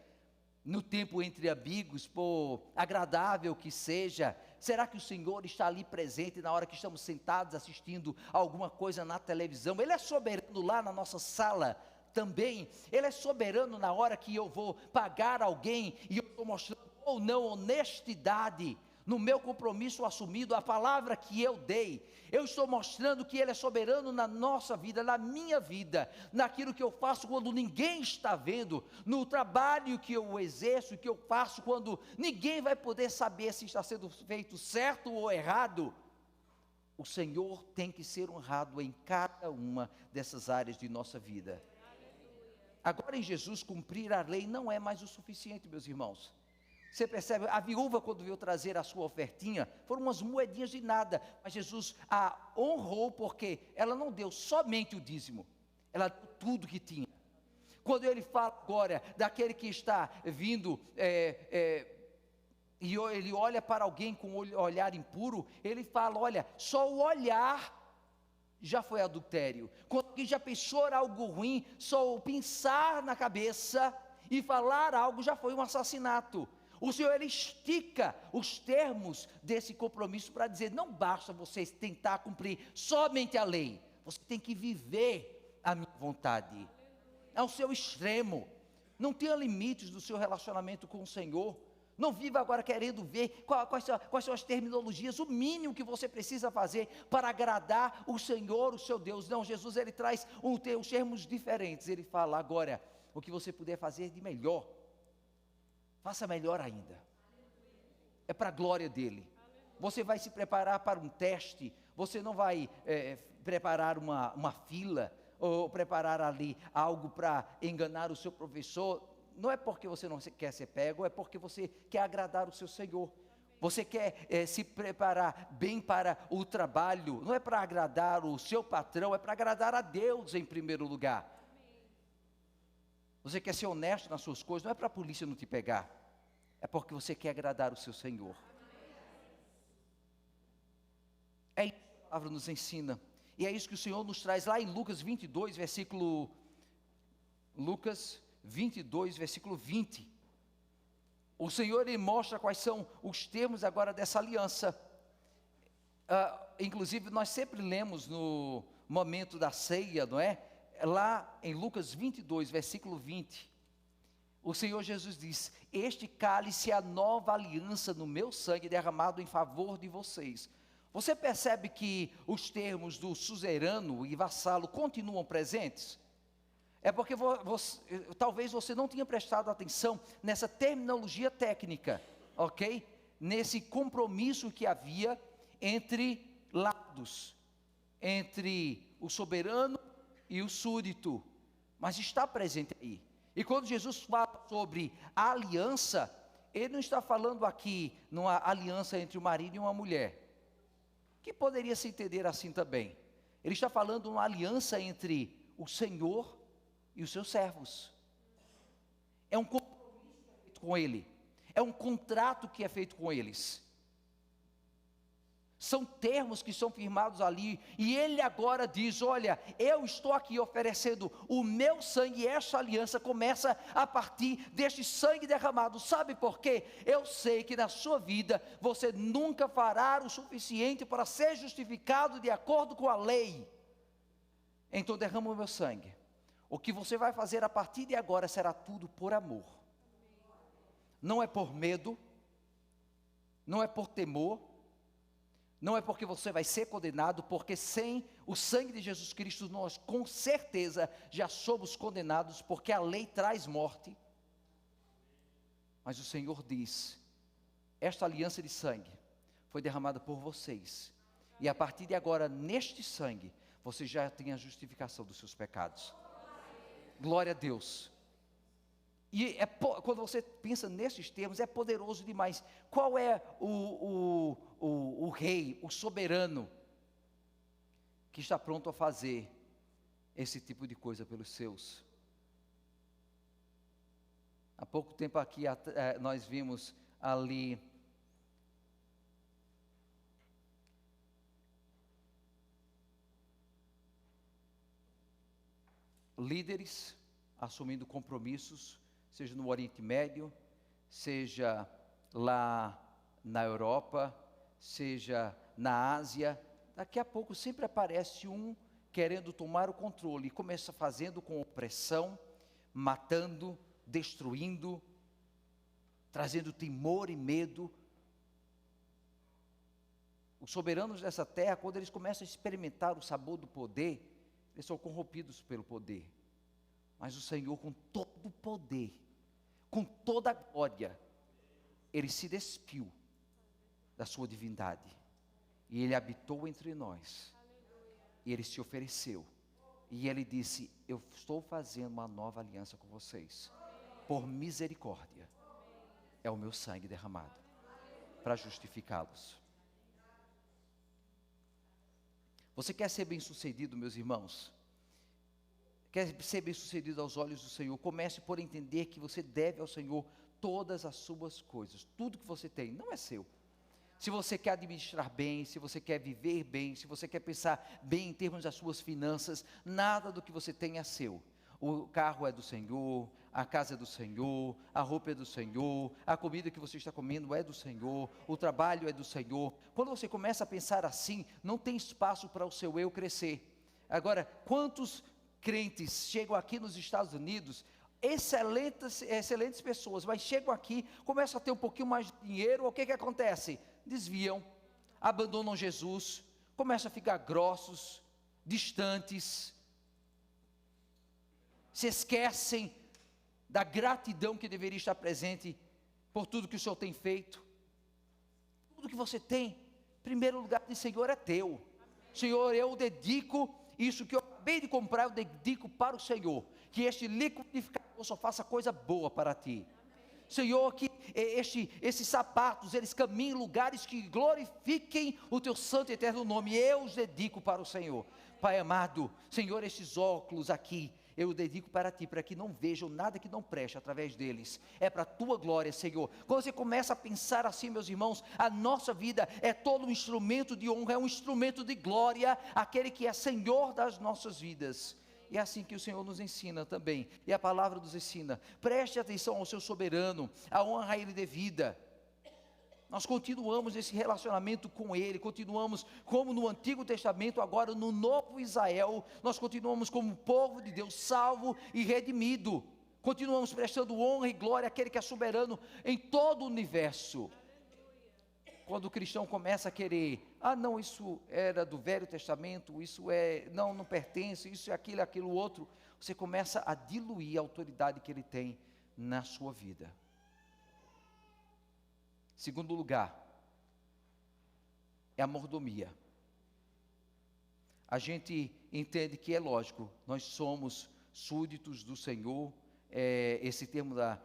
no tempo entre amigos, por agradável que seja, será que o Senhor está ali presente na hora que estamos sentados assistindo alguma coisa na televisão? Ele é soberano lá na nossa sala também, Ele é soberano na hora que eu vou pagar alguém e eu estou mostrando ou não honestidade no meu compromisso assumido, a palavra que eu dei. Eu estou mostrando que Ele é soberano na nossa vida, na minha vida, naquilo que eu faço quando ninguém está vendo, no trabalho que eu exerço, que eu faço quando ninguém vai poder saber se está sendo feito certo ou errado. O Senhor tem que ser honrado em cada uma dessas áreas de nossa vida. Agora, em Jesus, cumprir a lei não é mais o suficiente, meus irmãos. Você percebe, a viúva, quando veio trazer a sua ofertinha, foram umas moedinhas de nada, mas Jesus a honrou, porque ela não deu somente o dízimo, ela deu tudo que tinha. Quando ele fala agora daquele que está vindo, e ele olha para alguém com olhar impuro, ele fala, olha, só o olhar já foi adultério. Quando alguém já pensou algo ruim, só o pensar na cabeça e falar algo já foi um assassinato. O Senhor, Ele estica os termos desse compromisso para dizer, não basta você tentar cumprir somente a lei, você tem que viver a minha vontade, ao seu extremo. Não tenha limites do seu relacionamento com o Senhor. Não viva agora querendo ver quais são as terminologias, o mínimo que você precisa fazer para agradar o Senhor, o seu Deus. Não, Jesus, Ele traz os termos diferentes. Ele fala agora, o que você puder fazer de melhor, faça melhor ainda. É para a glória dEle. Você vai se preparar para um teste, você não vai preparar uma fila, ou preparar ali algo para enganar o seu professor. Não é porque você não quer ser pego, é porque você quer agradar o seu Senhor. Você quer se preparar bem para o trabalho, não é para agradar o seu patrão, é para agradar a Deus em primeiro lugar. Você quer ser honesto nas suas coisas, não é para a polícia não te pegar, é porque você quer agradar o seu Senhor. É isso que a palavra nos ensina, e é isso que o Senhor nos traz lá em Lucas 22, versículo 20. O Senhor, Ele mostra quais são os termos agora dessa aliança. Inclusive nós sempre lemos no momento da ceia, não é? Lá em Lucas 22, versículo 20, o Senhor Jesus diz, este cálice é a nova aliança no meu sangue derramado em favor de vocês. Você percebe que os termos do suzerano e vassalo continuam presentes? É porque talvez você não tenha prestado atenção nessa terminologia técnica, ok? Nesse compromisso que havia entre lados, entre o soberano e o súdito, mas está presente aí. E quando Jesus fala sobre a aliança, Ele não está falando aqui numa aliança entre um marido e uma mulher, que poderia se entender assim também. Ele está falando de uma aliança entre o Senhor e os seus servos. É um compromisso que é feito com Ele, é um contrato que é feito com eles. São termos que são firmados ali, e Ele agora diz, olha, eu estou aqui oferecendo o meu sangue, e essa aliança começa a partir deste sangue derramado. Sabe por quê? Eu sei que na sua vida, você nunca fará o suficiente para ser justificado de acordo com a lei. Então derrama o meu sangue. O que você vai fazer a partir de agora será tudo por amor. Não é por medo, não é por temor, não é porque você vai ser condenado, porque sem o sangue de Jesus Cristo nós com certeza já somos condenados, porque a lei traz morte. Mas o Senhor diz, esta aliança de sangue foi derramada por vocês, e a partir de agora neste sangue, você já tem a justificação dos seus pecados. Glória a Deus. E quando você pensa nesses termos, é poderoso demais. Qual é o rei, o soberano, que está pronto a fazer esse tipo de coisa pelos seus? Há pouco tempo aqui, nós vimos ali líderes assumindo compromissos, seja no Oriente Médio, seja lá na Europa, seja na Ásia. Daqui a pouco sempre aparece um querendo tomar o controle, e começa fazendo com opressão, matando, destruindo, trazendo temor e medo. os soberanos dessa terra, quando eles começam a experimentar o sabor do poder, eles são corrompidos pelo poder. Mas o Senhor, com todo o poder, com toda a glória, Ele se despiu da sua divindade. E Ele habitou entre nós. E Ele se ofereceu. E Ele disse: eu estou fazendo uma nova aliança com vocês. Por misericórdia. É o meu sangue derramado para justificá-los. Você quer ser bem-sucedido, meus irmãos? Quer ser bem-sucedido aos olhos do Senhor? Comece por entender que você deve ao Senhor todas as suas coisas. Tudo que você tem não é seu. Se você quer administrar bem, se você quer viver bem, se você quer pensar bem em termos das suas finanças, nada do que você tem é seu. O carro é do Senhor, a casa é do Senhor, a roupa é do Senhor, a comida que você está comendo é do Senhor, o trabalho é do Senhor. Quando você começa a pensar assim, não tem espaço para o seu eu crescer. Agora, quantos crentes chegam aqui nos Estados Unidos, excelentes pessoas, mas chegam aqui, começam a ter um pouquinho mais de dinheiro, o que acontece? Desviam, abandonam Jesus, começam a ficar grossos, distantes, se esquecem da gratidão que deveria estar presente por tudo que o Senhor tem feito. Tudo que você tem, em primeiro lugar, de Senhor, é teu. Senhor, eu dedico isso que eu acabei de comprar, eu dedico para o Senhor. Que este liquidificador só faça coisa boa para ti. Senhor, que esses sapatos, eles caminhem em lugares que glorifiquem o teu santo e eterno nome. Eu os dedico para o Senhor. Pai amado, Senhor, esses óculos aqui, eu dedico para ti, para que não vejam nada que não preste através deles. É para a tua glória, Senhor. Quando você começa a pensar assim, meus irmãos, a nossa vida é todo um instrumento de honra, é um instrumento de glória, aquele que é Senhor das nossas vidas. E é assim que o Senhor nos ensina também, e a palavra nos ensina. Preste atenção ao seu soberano, a honra a ele devida. Nós continuamos esse relacionamento com Ele, continuamos como no Antigo Testamento, agora no Novo Israel, nós continuamos como povo de Deus, salvo e redimido, continuamos prestando honra e glória àquele que é soberano em todo o universo. Quando o cristão começa a querer, não, isso era do Velho Testamento, isso não pertence, isso é aquilo outro, você começa a diluir a autoridade que Ele tem na sua vida. Segundo lugar, é a mordomia. A gente entende que é lógico, nós somos súditos do Senhor, esse termo da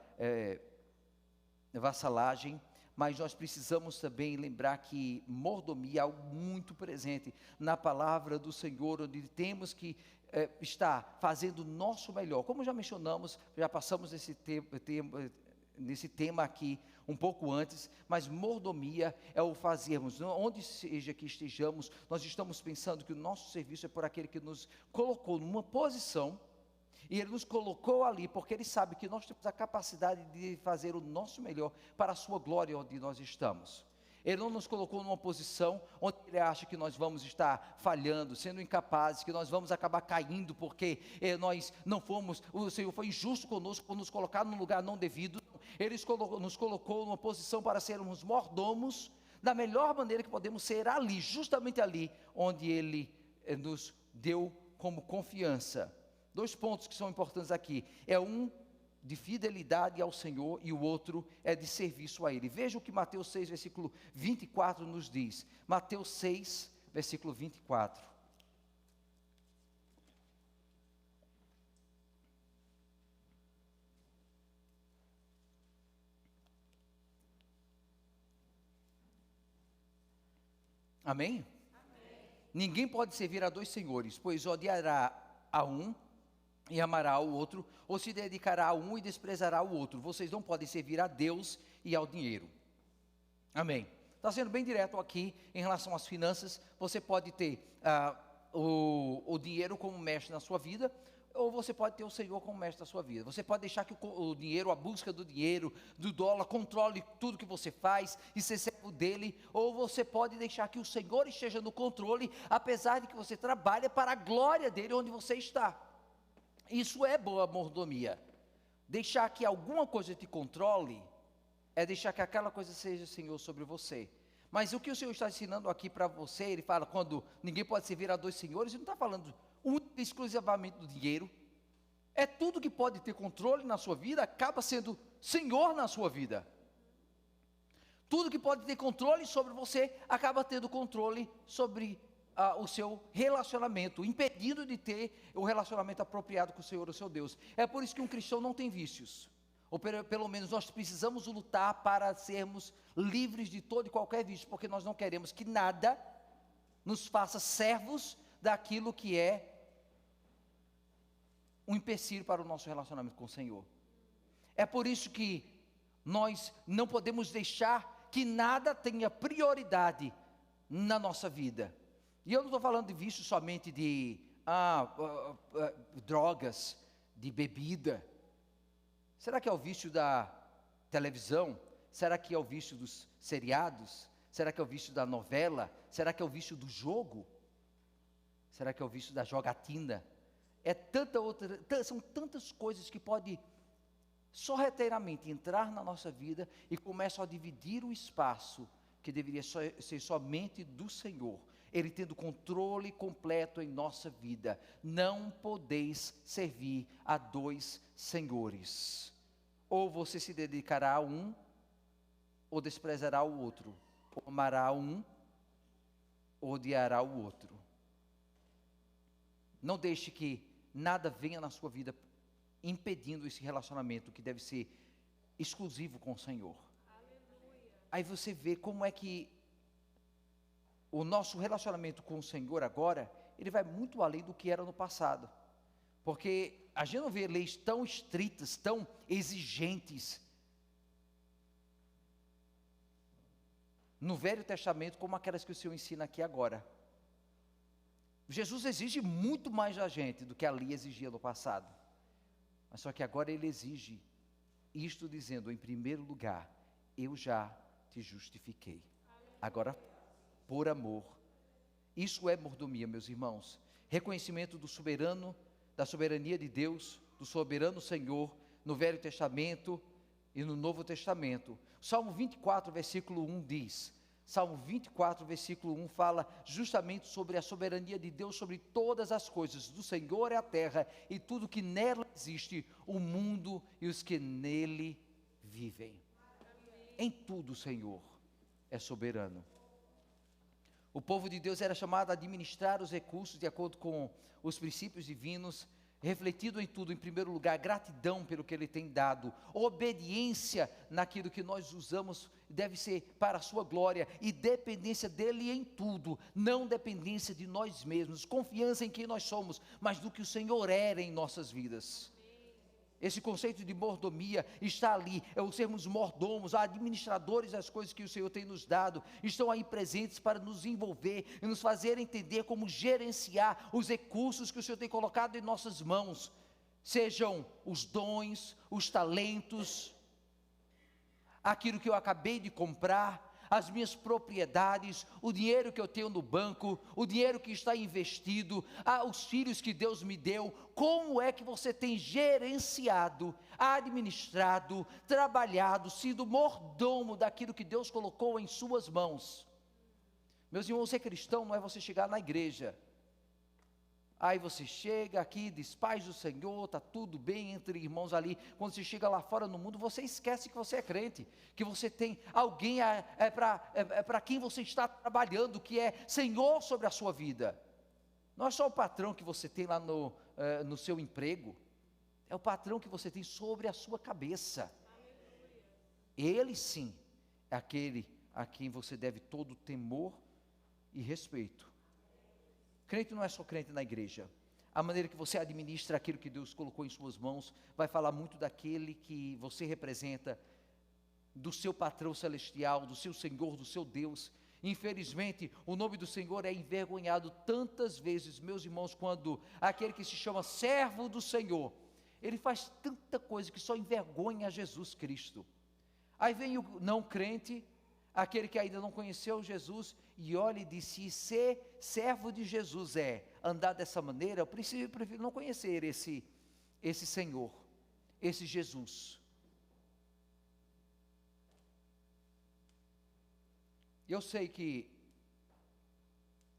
vassalagem, mas nós precisamos também lembrar que mordomia é algo muito presente na palavra do Senhor, onde temos que estar fazendo o nosso melhor. Como já mencionamos, já passamos nesse tema aqui um pouco antes, mas mordomia é o fazermos, onde seja que estejamos, nós estamos pensando que o nosso serviço é por aquele que nos colocou numa posição, e Ele nos colocou ali, porque Ele sabe que nós temos a capacidade de fazer o nosso melhor para a sua glória onde nós estamos. Ele não nos colocou numa posição onde Ele acha que nós vamos estar falhando, sendo incapazes, que nós vamos acabar caindo, porque nós não fomos, o Senhor foi injusto conosco por nos colocar num lugar não devido. Ele nos colocou numa posição para sermos mordomos, da melhor maneira que podemos ser ali, justamente ali, onde Ele nos deu como confiança. 2 pontos que são importantes aqui, de fidelidade ao Senhor, e o outro é de serviço a Ele. Veja o que Mateus 6, versículo 24 nos diz. Mateus 6, versículo 24. Amém? Amém? Ninguém pode servir a 2 senhores, pois odiará a um e amará ao outro, ou se dedicará a um e desprezará o outro. Vocês não podem servir a Deus e ao dinheiro. Amém. Está sendo bem direto aqui em relação às finanças. Você pode ter o dinheiro como mestre na sua vida, ou você pode ter o Senhor como mestre da sua vida. Você pode deixar que o dinheiro, a busca do dinheiro, do dólar, controle tudo que você faz e ser servo dele, ou você pode deixar que o Senhor esteja no controle, apesar de que você trabalha para a glória dele onde você está. Isso é boa mordomia. Deixar que alguma coisa te controle é deixar que aquela coisa seja Senhor sobre você. Mas o que o Senhor está ensinando aqui para você, ele fala, quando ninguém pode servir a dois senhores, ele não está falando exclusivamente do dinheiro. É tudo que pode ter controle na sua vida, acaba sendo senhor na sua vida. Tudo que pode ter controle sobre você, acaba tendo controle sobre o seu relacionamento, impedindo de ter o relacionamento apropriado com o Senhor, o seu Deus. É por isso que um cristão não tem vícios. Ou pelo menos nós precisamos lutar para sermos livres de todo e qualquer vício, porque nós não queremos que nada nos faça servos daquilo que é um empecilho para o nosso relacionamento com o Senhor. É por isso que nós não podemos deixar que nada tenha prioridade na nossa vida. E eu não estou falando de vício somente de drogas, de bebida. Será que é o vício da televisão? Será que é o vício dos seriados? Será que é o vício da novela? Será que é o vício do jogo? Será que é o vício da jogatina? São tantas coisas que podem sorrateiramente entrar na nossa vida e começam a dividir o espaço que deveria ser somente do Senhor. Ele tendo controle completo em nossa vida. Não podeis servir a dois senhores. Ou você se dedicará a um, ou desprezará o outro. Ou amará um, ou odiará o outro. Não deixe que nada venha na sua vida impedindo esse relacionamento que deve ser exclusivo com o Senhor. Aleluia. Aí você vê como é que o nosso relacionamento com o Senhor agora, ele vai muito além do que era no passado. Porque a gente não vê leis tão estritas, tão exigentes no Velho Testamento como aquelas que o Senhor ensina aqui agora. Jesus exige muito mais da gente do que a lei exigia no passado. Mas só que agora ele exige isto dizendo, em primeiro lugar, eu já te justifiquei. Agora, por amor. Isso é mordomia, meus irmãos. Reconhecimento da soberania de Deus, do soberano Senhor, no Velho Testamento e no Novo Testamento. Salmo 24, versículo 1 diz, Salmo 24, versículo 1 fala justamente sobre a soberania de Deus sobre todas as coisas. Do Senhor é a terra e tudo que nela existe, o mundo e os que nele vivem. Em tudo o Senhor é soberano. O povo de Deus era chamado a administrar os recursos de acordo com os princípios divinos, refletido em tudo, em primeiro lugar, gratidão pelo que Ele tem dado, obediência naquilo que nós usamos, deve ser para a sua glória, e dependência dEle em tudo, não dependência de nós mesmos, confiança em quem nós somos, mas do que o Senhor era em nossas vidas. Esse conceito de mordomia está ali, é o sermos mordomos, administradores das coisas que o Senhor tem nos dado, estão aí presentes para nos envolver e nos fazer entender como gerenciar os recursos que o Senhor tem colocado em nossas mãos, sejam os dons, os talentos, aquilo que eu acabei de comprar, as minhas propriedades, o dinheiro que eu tenho no banco, o dinheiro que está investido, os filhos que Deus me deu. Como é que você tem gerenciado, administrado, trabalhado, sido mordomo daquilo que Deus colocou em suas mãos? Meus irmãos, ser cristão não é você chegar na igreja, aí você chega aqui, diz paz do Senhor, está tudo bem entre irmãos ali. Quando você chega lá fora no mundo, você esquece que você é crente, que você tem alguém para quem você está trabalhando, que é Senhor sobre a sua vida. Não é só o patrão que você tem lá no seu emprego, é o patrão que você tem sobre a sua cabeça. Ele sim é aquele a quem você deve todo temor e respeito. Crente não é só crente na igreja. A maneira que você administra aquilo que Deus colocou em suas mãos vai falar muito daquele que você representa, do seu patrão celestial, do seu Senhor, do seu Deus. Infelizmente, o nome do Senhor é envergonhado tantas vezes, meus irmãos, quando aquele que se chama servo do Senhor, ele faz tanta coisa que só envergonha Jesus Cristo. Aí vem o não crente, aquele que ainda não conheceu Jesus, e olha e diz, se ser servo de Jesus é andar dessa maneira, eu prefiro não conhecer esse Senhor, esse Jesus. Eu sei que,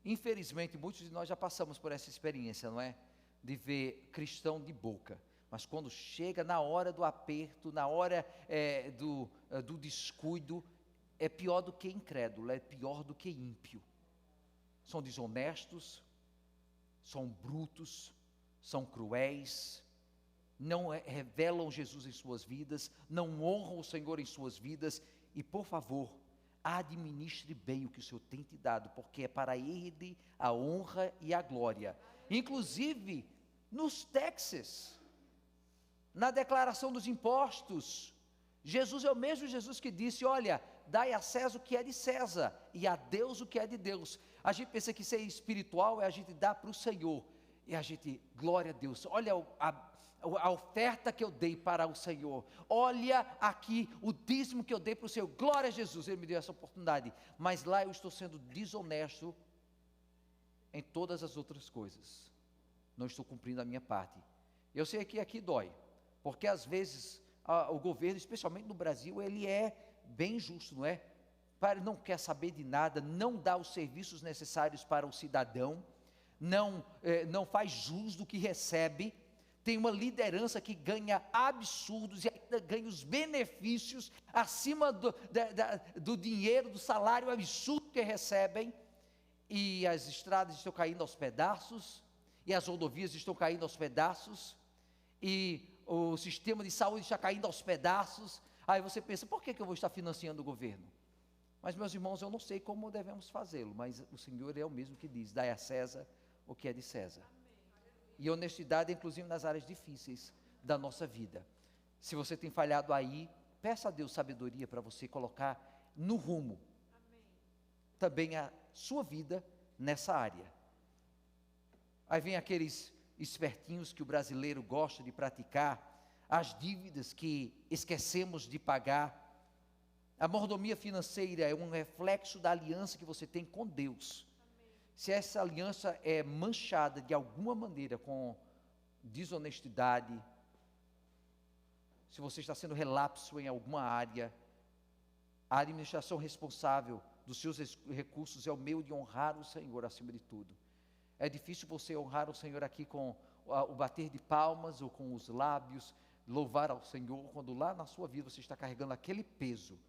infelizmente, muitos de nós já passamos por essa experiência, não é? De ver cristão de boca, mas quando chega na hora do aperto, na hora do descuido, é pior do que incrédulo, é pior do que ímpio. São desonestos, são brutos, são cruéis, não revelam Jesus em suas vidas, não honram o Senhor em suas vidas, e por favor, administre bem o que o Senhor tem te dado, porque é para Ele a honra e a glória. Inclusive, nos taxes, na declaração dos impostos, Jesus é o mesmo Jesus que disse, olha, dai a César o que é de César, e a Deus o que é de Deus. A gente pensa que ser espiritual é a gente dar para o Senhor, e a gente, glória a Deus, olha a oferta que eu dei para o Senhor, olha aqui o dízimo que eu dei para o Senhor, glória a Jesus, Ele me deu essa oportunidade, mas lá eu estou sendo desonesto em todas as outras coisas, não estou cumprindo a minha parte. Eu sei que aqui dói, porque às vezes o governo, especialmente no Brasil, ele é bem injusto, não é? Não quer saber de nada, não dá os serviços necessários para o cidadão, não faz jus do que recebe, tem uma liderança que ganha absurdos e ainda ganha os benefícios acima do dinheiro, do salário absurdo que recebem, e as estradas estão caindo aos pedaços, e as rodovias estão caindo aos pedaços, e o sistema de saúde está caindo aos pedaços. Aí você pensa, por que eu vou estar financiando o governo? Mas, meus irmãos, eu não sei como devemos fazê-lo, mas o Senhor é o mesmo que diz, dai a César o que é de César. E honestidade, inclusive nas áreas difíceis da nossa vida. Se você tem falhado aí, peça a Deus sabedoria para você colocar no rumo também a sua vida nessa área. Aí vem aqueles espertinhos que o brasileiro gosta de praticar, as dívidas que esquecemos de pagar. A mordomia financeira é um reflexo da aliança que você tem com Deus. Se essa aliança é manchada de alguma maneira com desonestidade, se você está sendo relapso em alguma área, a administração responsável dos seus recursos é o meio de honrar o Senhor acima de tudo. É difícil você honrar o Senhor aqui com o bater de palmas ou com os lábios, louvar ao Senhor, quando lá na sua vida você está carregando aquele peso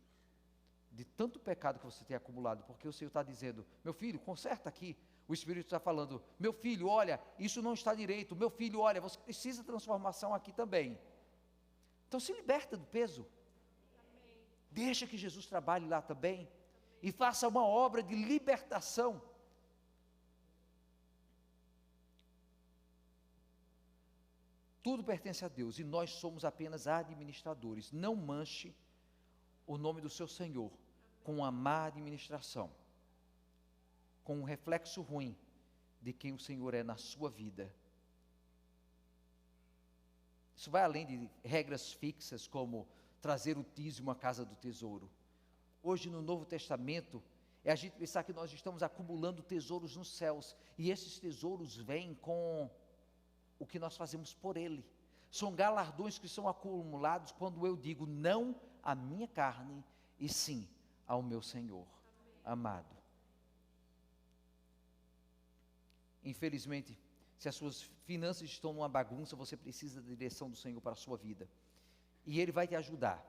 de tanto pecado que você tem acumulado, porque o Senhor está dizendo, meu filho, conserta aqui. O Espírito está falando, meu filho, olha, isso não está direito. Meu filho, olha, você precisa de transformação aqui também. Então se liberta do peso. Amém. Deixa que Jesus trabalhe lá também. Amém. E faça uma obra de libertação. Tudo pertence a Deus e nós somos apenas administradores. Não manche o nome do seu Senhor com a má administração, com um reflexo ruim de quem o Senhor é na sua vida. Isso vai além de regras fixas como trazer o dízimo à casa do tesouro. Hoje no Novo Testamento é a gente pensar que nós estamos acumulando tesouros nos céus, e esses tesouros vêm com o que nós fazemos por Ele. São galardões que são acumulados quando eu digo não à minha carne e sim ao meu Senhor. Amém. Amado. Infelizmente, se as suas finanças estão numa bagunça, você precisa da direção do Senhor para a sua vida. E Ele vai te ajudar.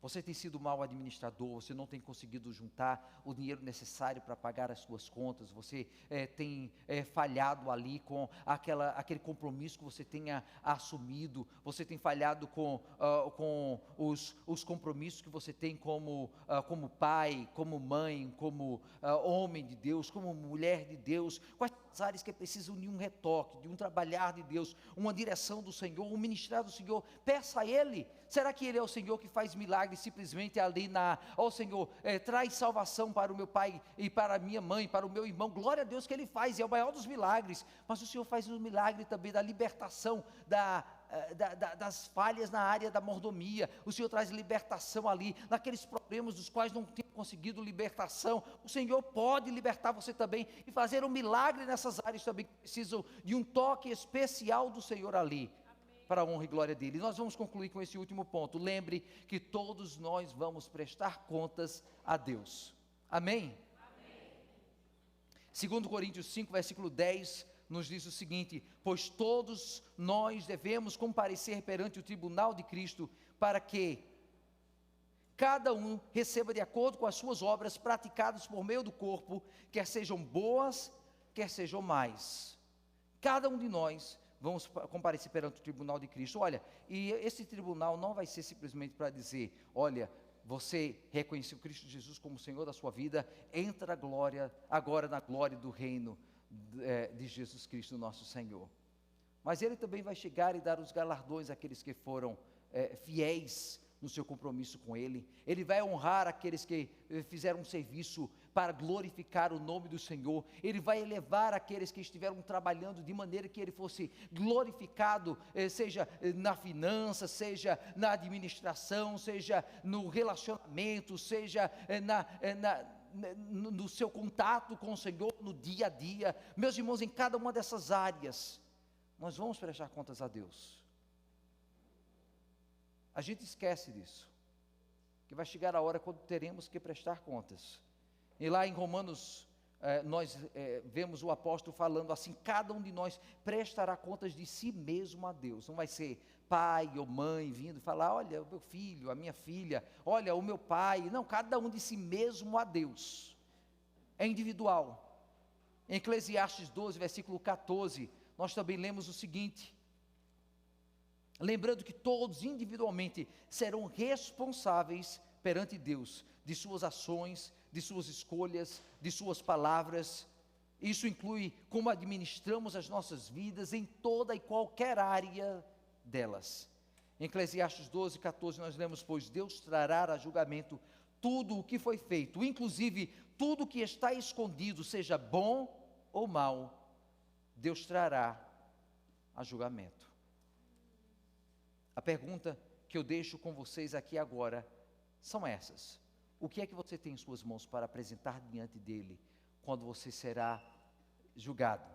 Você tem sido mau administrador, você não tem conseguido juntar o dinheiro necessário para pagar as suas contas, você tem falhado ali com aquele compromisso que você tenha assumido, você tem falhado com os compromissos que você tem como pai, como mãe, como homem de Deus, como mulher de Deus. Quais as áreas que precisam de um retoque, de um trabalhar de Deus, uma direção do Senhor, um ministrar do Senhor? Peça a Ele. Será que Ele é o Senhor que faz milagres simplesmente ali ó Senhor, traz salvação para o meu pai e para a minha mãe, para o meu irmão? Glória a Deus que Ele faz, é o maior dos milagres, mas o Senhor faz um milagre também da libertação, das falhas na área da mordomia. O Senhor traz libertação ali, naqueles problemas dos quais não tem conseguido libertação. O Senhor pode libertar você também e fazer um milagre nessas áreas também que precisam de um toque especial do Senhor ali. Para a honra e glória dele. E nós vamos concluir com esse último ponto. Lembre que todos nós vamos prestar contas a Deus. Amém? 2 Coríntios 5, versículo 10, nos diz o seguinte: pois todos nós devemos comparecer perante o tribunal de Cristo, para que cada um receba de acordo com as suas obras praticadas por meio do corpo, quer sejam boas, quer sejam más. Cada um de nós vamos comparecer perante o tribunal de Cristo. Olha, e esse tribunal não vai ser simplesmente para dizer: olha, você reconheceu Cristo Jesus como Senhor da sua vida, entra agora na glória do reino de Jesus Cristo, nosso Senhor. Mas Ele também vai chegar e dar os galardões àqueles que foram fiéis no seu compromisso com Ele. Ele vai honrar aqueles que fizeram um serviço para glorificar o nome do Senhor. Ele vai elevar aqueles que estiveram trabalhando de maneira que Ele fosse glorificado, seja na finança, seja na administração, seja no relacionamento, seja no seu contato com o Senhor no dia a dia. Meus irmãos, em cada uma dessas áreas, nós vamos prestar contas a Deus. A gente esquece disso, que vai chegar a hora quando teremos que prestar contas. E lá em Romanos, nós vemos o apóstolo falando assim: cada um de nós prestará contas de si mesmo a Deus. Não vai ser pai ou mãe vindo falar: olha, o meu filho, a minha filha, olha, o meu pai. Não, cada um de si mesmo a Deus. É individual. Em Eclesiastes 12, versículo 14, nós também lemos o seguinte: lembrando que todos individualmente serão responsáveis perante Deus de suas ações, de suas escolhas, de suas palavras. Isso inclui como administramos as nossas vidas em toda e qualquer área delas. Em Eclesiastes 12, 14 nós lemos: pois Deus trará a julgamento tudo o que foi feito, inclusive tudo o que está escondido, seja bom ou mal, Deus trará a julgamento. A pergunta que eu deixo com vocês aqui agora são essas: o que é que você tem em suas mãos para apresentar diante dele quando você será julgado,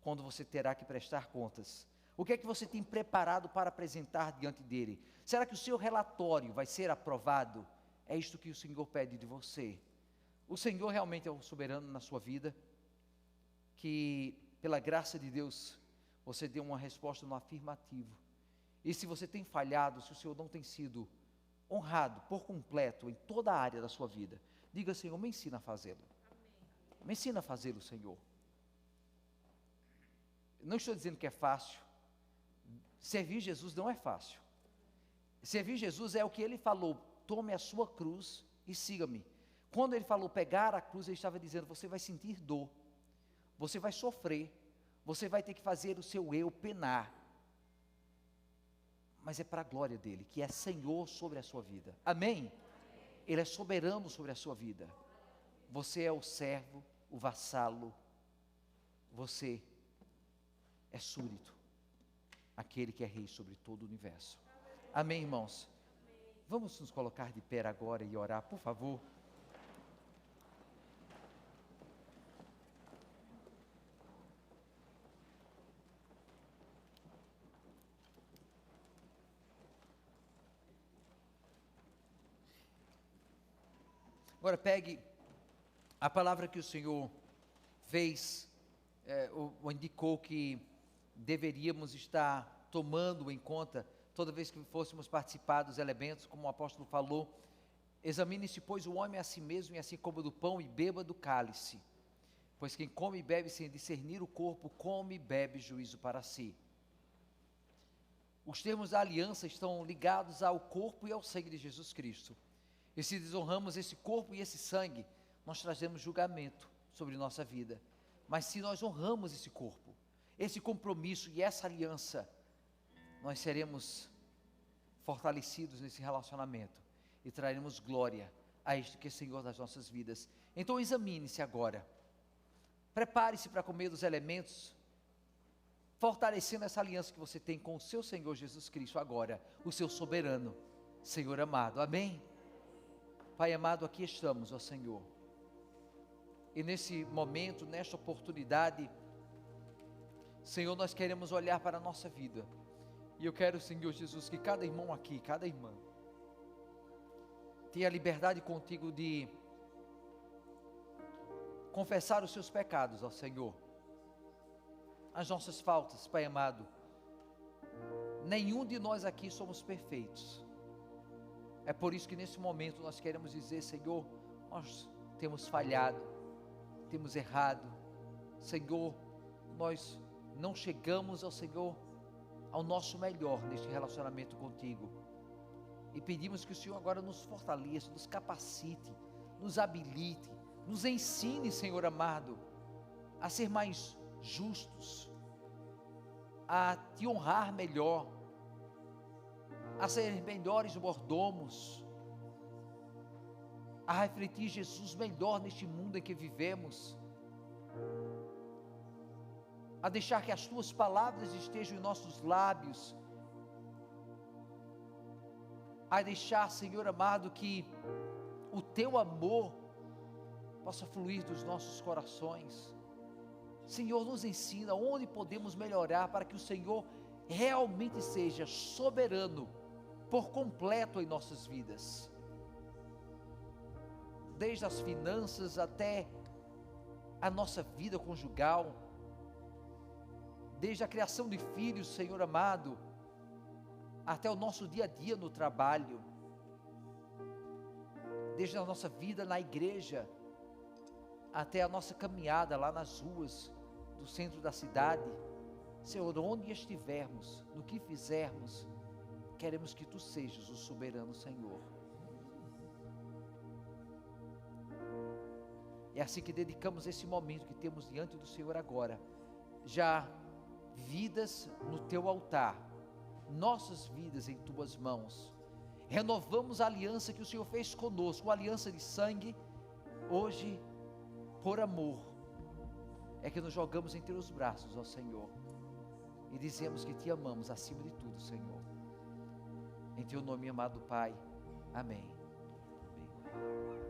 quando você terá que prestar contas? O que é que você tem preparado para apresentar diante dele? Será que o seu relatório vai ser aprovado? É isto que o Senhor pede de você. O Senhor realmente é o soberano na sua vida, que pela graça de Deus você deu uma resposta no afirmativo. E se você tem falhado, se o Senhor não tem sido honrado por completo em toda a área da sua vida, diga: Senhor, me ensina a fazê-lo. Me ensina a fazê-lo, Senhor. Não estou dizendo que é fácil. Servir Jesus não é fácil. Servir Jesus é o que Ele falou: tome a sua cruz e siga-me. Quando Ele falou pegar a cruz, Ele estava dizendo: você vai sentir dor, você vai sofrer, você vai ter que fazer o seu eu penar, mas é para a glória dEle, que é Senhor sobre a sua vida. Amém? Ele é soberano sobre a sua vida. Você é o servo, o vassalo, você é súdito, aquele que é rei sobre todo o universo. Amém, irmãos? Vamos nos colocar de pé agora e orar, por favor. Agora pegue a palavra que o Senhor fez, ou indicou que deveríamos estar tomando em conta toda vez que fôssemos participar dos elementos, como o apóstolo falou: examine-se, pois, o homem a si mesmo, e assim como do pão, e beba do cálice. Pois quem come e bebe sem discernir o corpo, come e bebe juízo para si. Os termos da aliança estão ligados ao corpo e ao sangue de Jesus Cristo. E se desonramos esse corpo e esse sangue, nós trazemos julgamento sobre nossa vida. Mas se nós honramos esse corpo, esse compromisso e essa aliança, nós seremos fortalecidos nesse relacionamento e traremos glória a este que é Senhor das nossas vidas. Então examine-se agora, prepare-se para comer dos elementos, fortalecendo essa aliança que você tem com o seu Senhor Jesus Cristo agora, o seu soberano Senhor amado. Amém? Pai amado, aqui estamos, ó Senhor, e nesse momento, nesta oportunidade, Senhor, nós queremos olhar para a nossa vida, e eu quero, Senhor Jesus, que cada irmão aqui, cada irmã, tenha liberdade contigo de confessar os seus pecados ao Senhor, as nossas faltas, Pai amado. Nenhum de nós aqui somos perfeitos. É por isso que nesse momento nós queremos dizer: Senhor, nós temos falhado, temos errado. Senhor, nós não chegamos ao Senhor, ao nosso melhor neste relacionamento contigo. E pedimos que o Senhor agora nos fortaleça, nos capacite, nos habilite, nos ensine, Senhor amado, a ser mais justos, a te honrar melhor, a ser melhores mordomos, a refletir Jesus melhor neste mundo em que vivemos, a deixar que as tuas palavras estejam em nossos lábios, a deixar, Senhor amado, que o teu amor possa fluir dos nossos corações. Senhor, nos ensina onde podemos melhorar para que o Senhor realmente seja soberano por completo em nossas vidas, desde as finanças até a nossa vida conjugal, desde a criação de filhos, Senhor amado, até o nosso dia a dia no trabalho, desde a nossa vida na igreja, até a nossa caminhada lá nas ruas do centro da cidade. Senhor, onde estivermos, no que fizermos, queremos que Tu sejas o soberano Senhor. É assim que dedicamos esse momento que temos diante do Senhor agora, já vidas no Teu altar, nossas vidas em Tuas mãos. Renovamos a aliança que o Senhor fez conosco, uma aliança de sangue. Hoje, por amor, é que nos jogamos em Teus braços, ó Senhor, e dizemos que Te amamos acima de tudo, Senhor. Em Teu nome, amado Pai. Amém. Amém.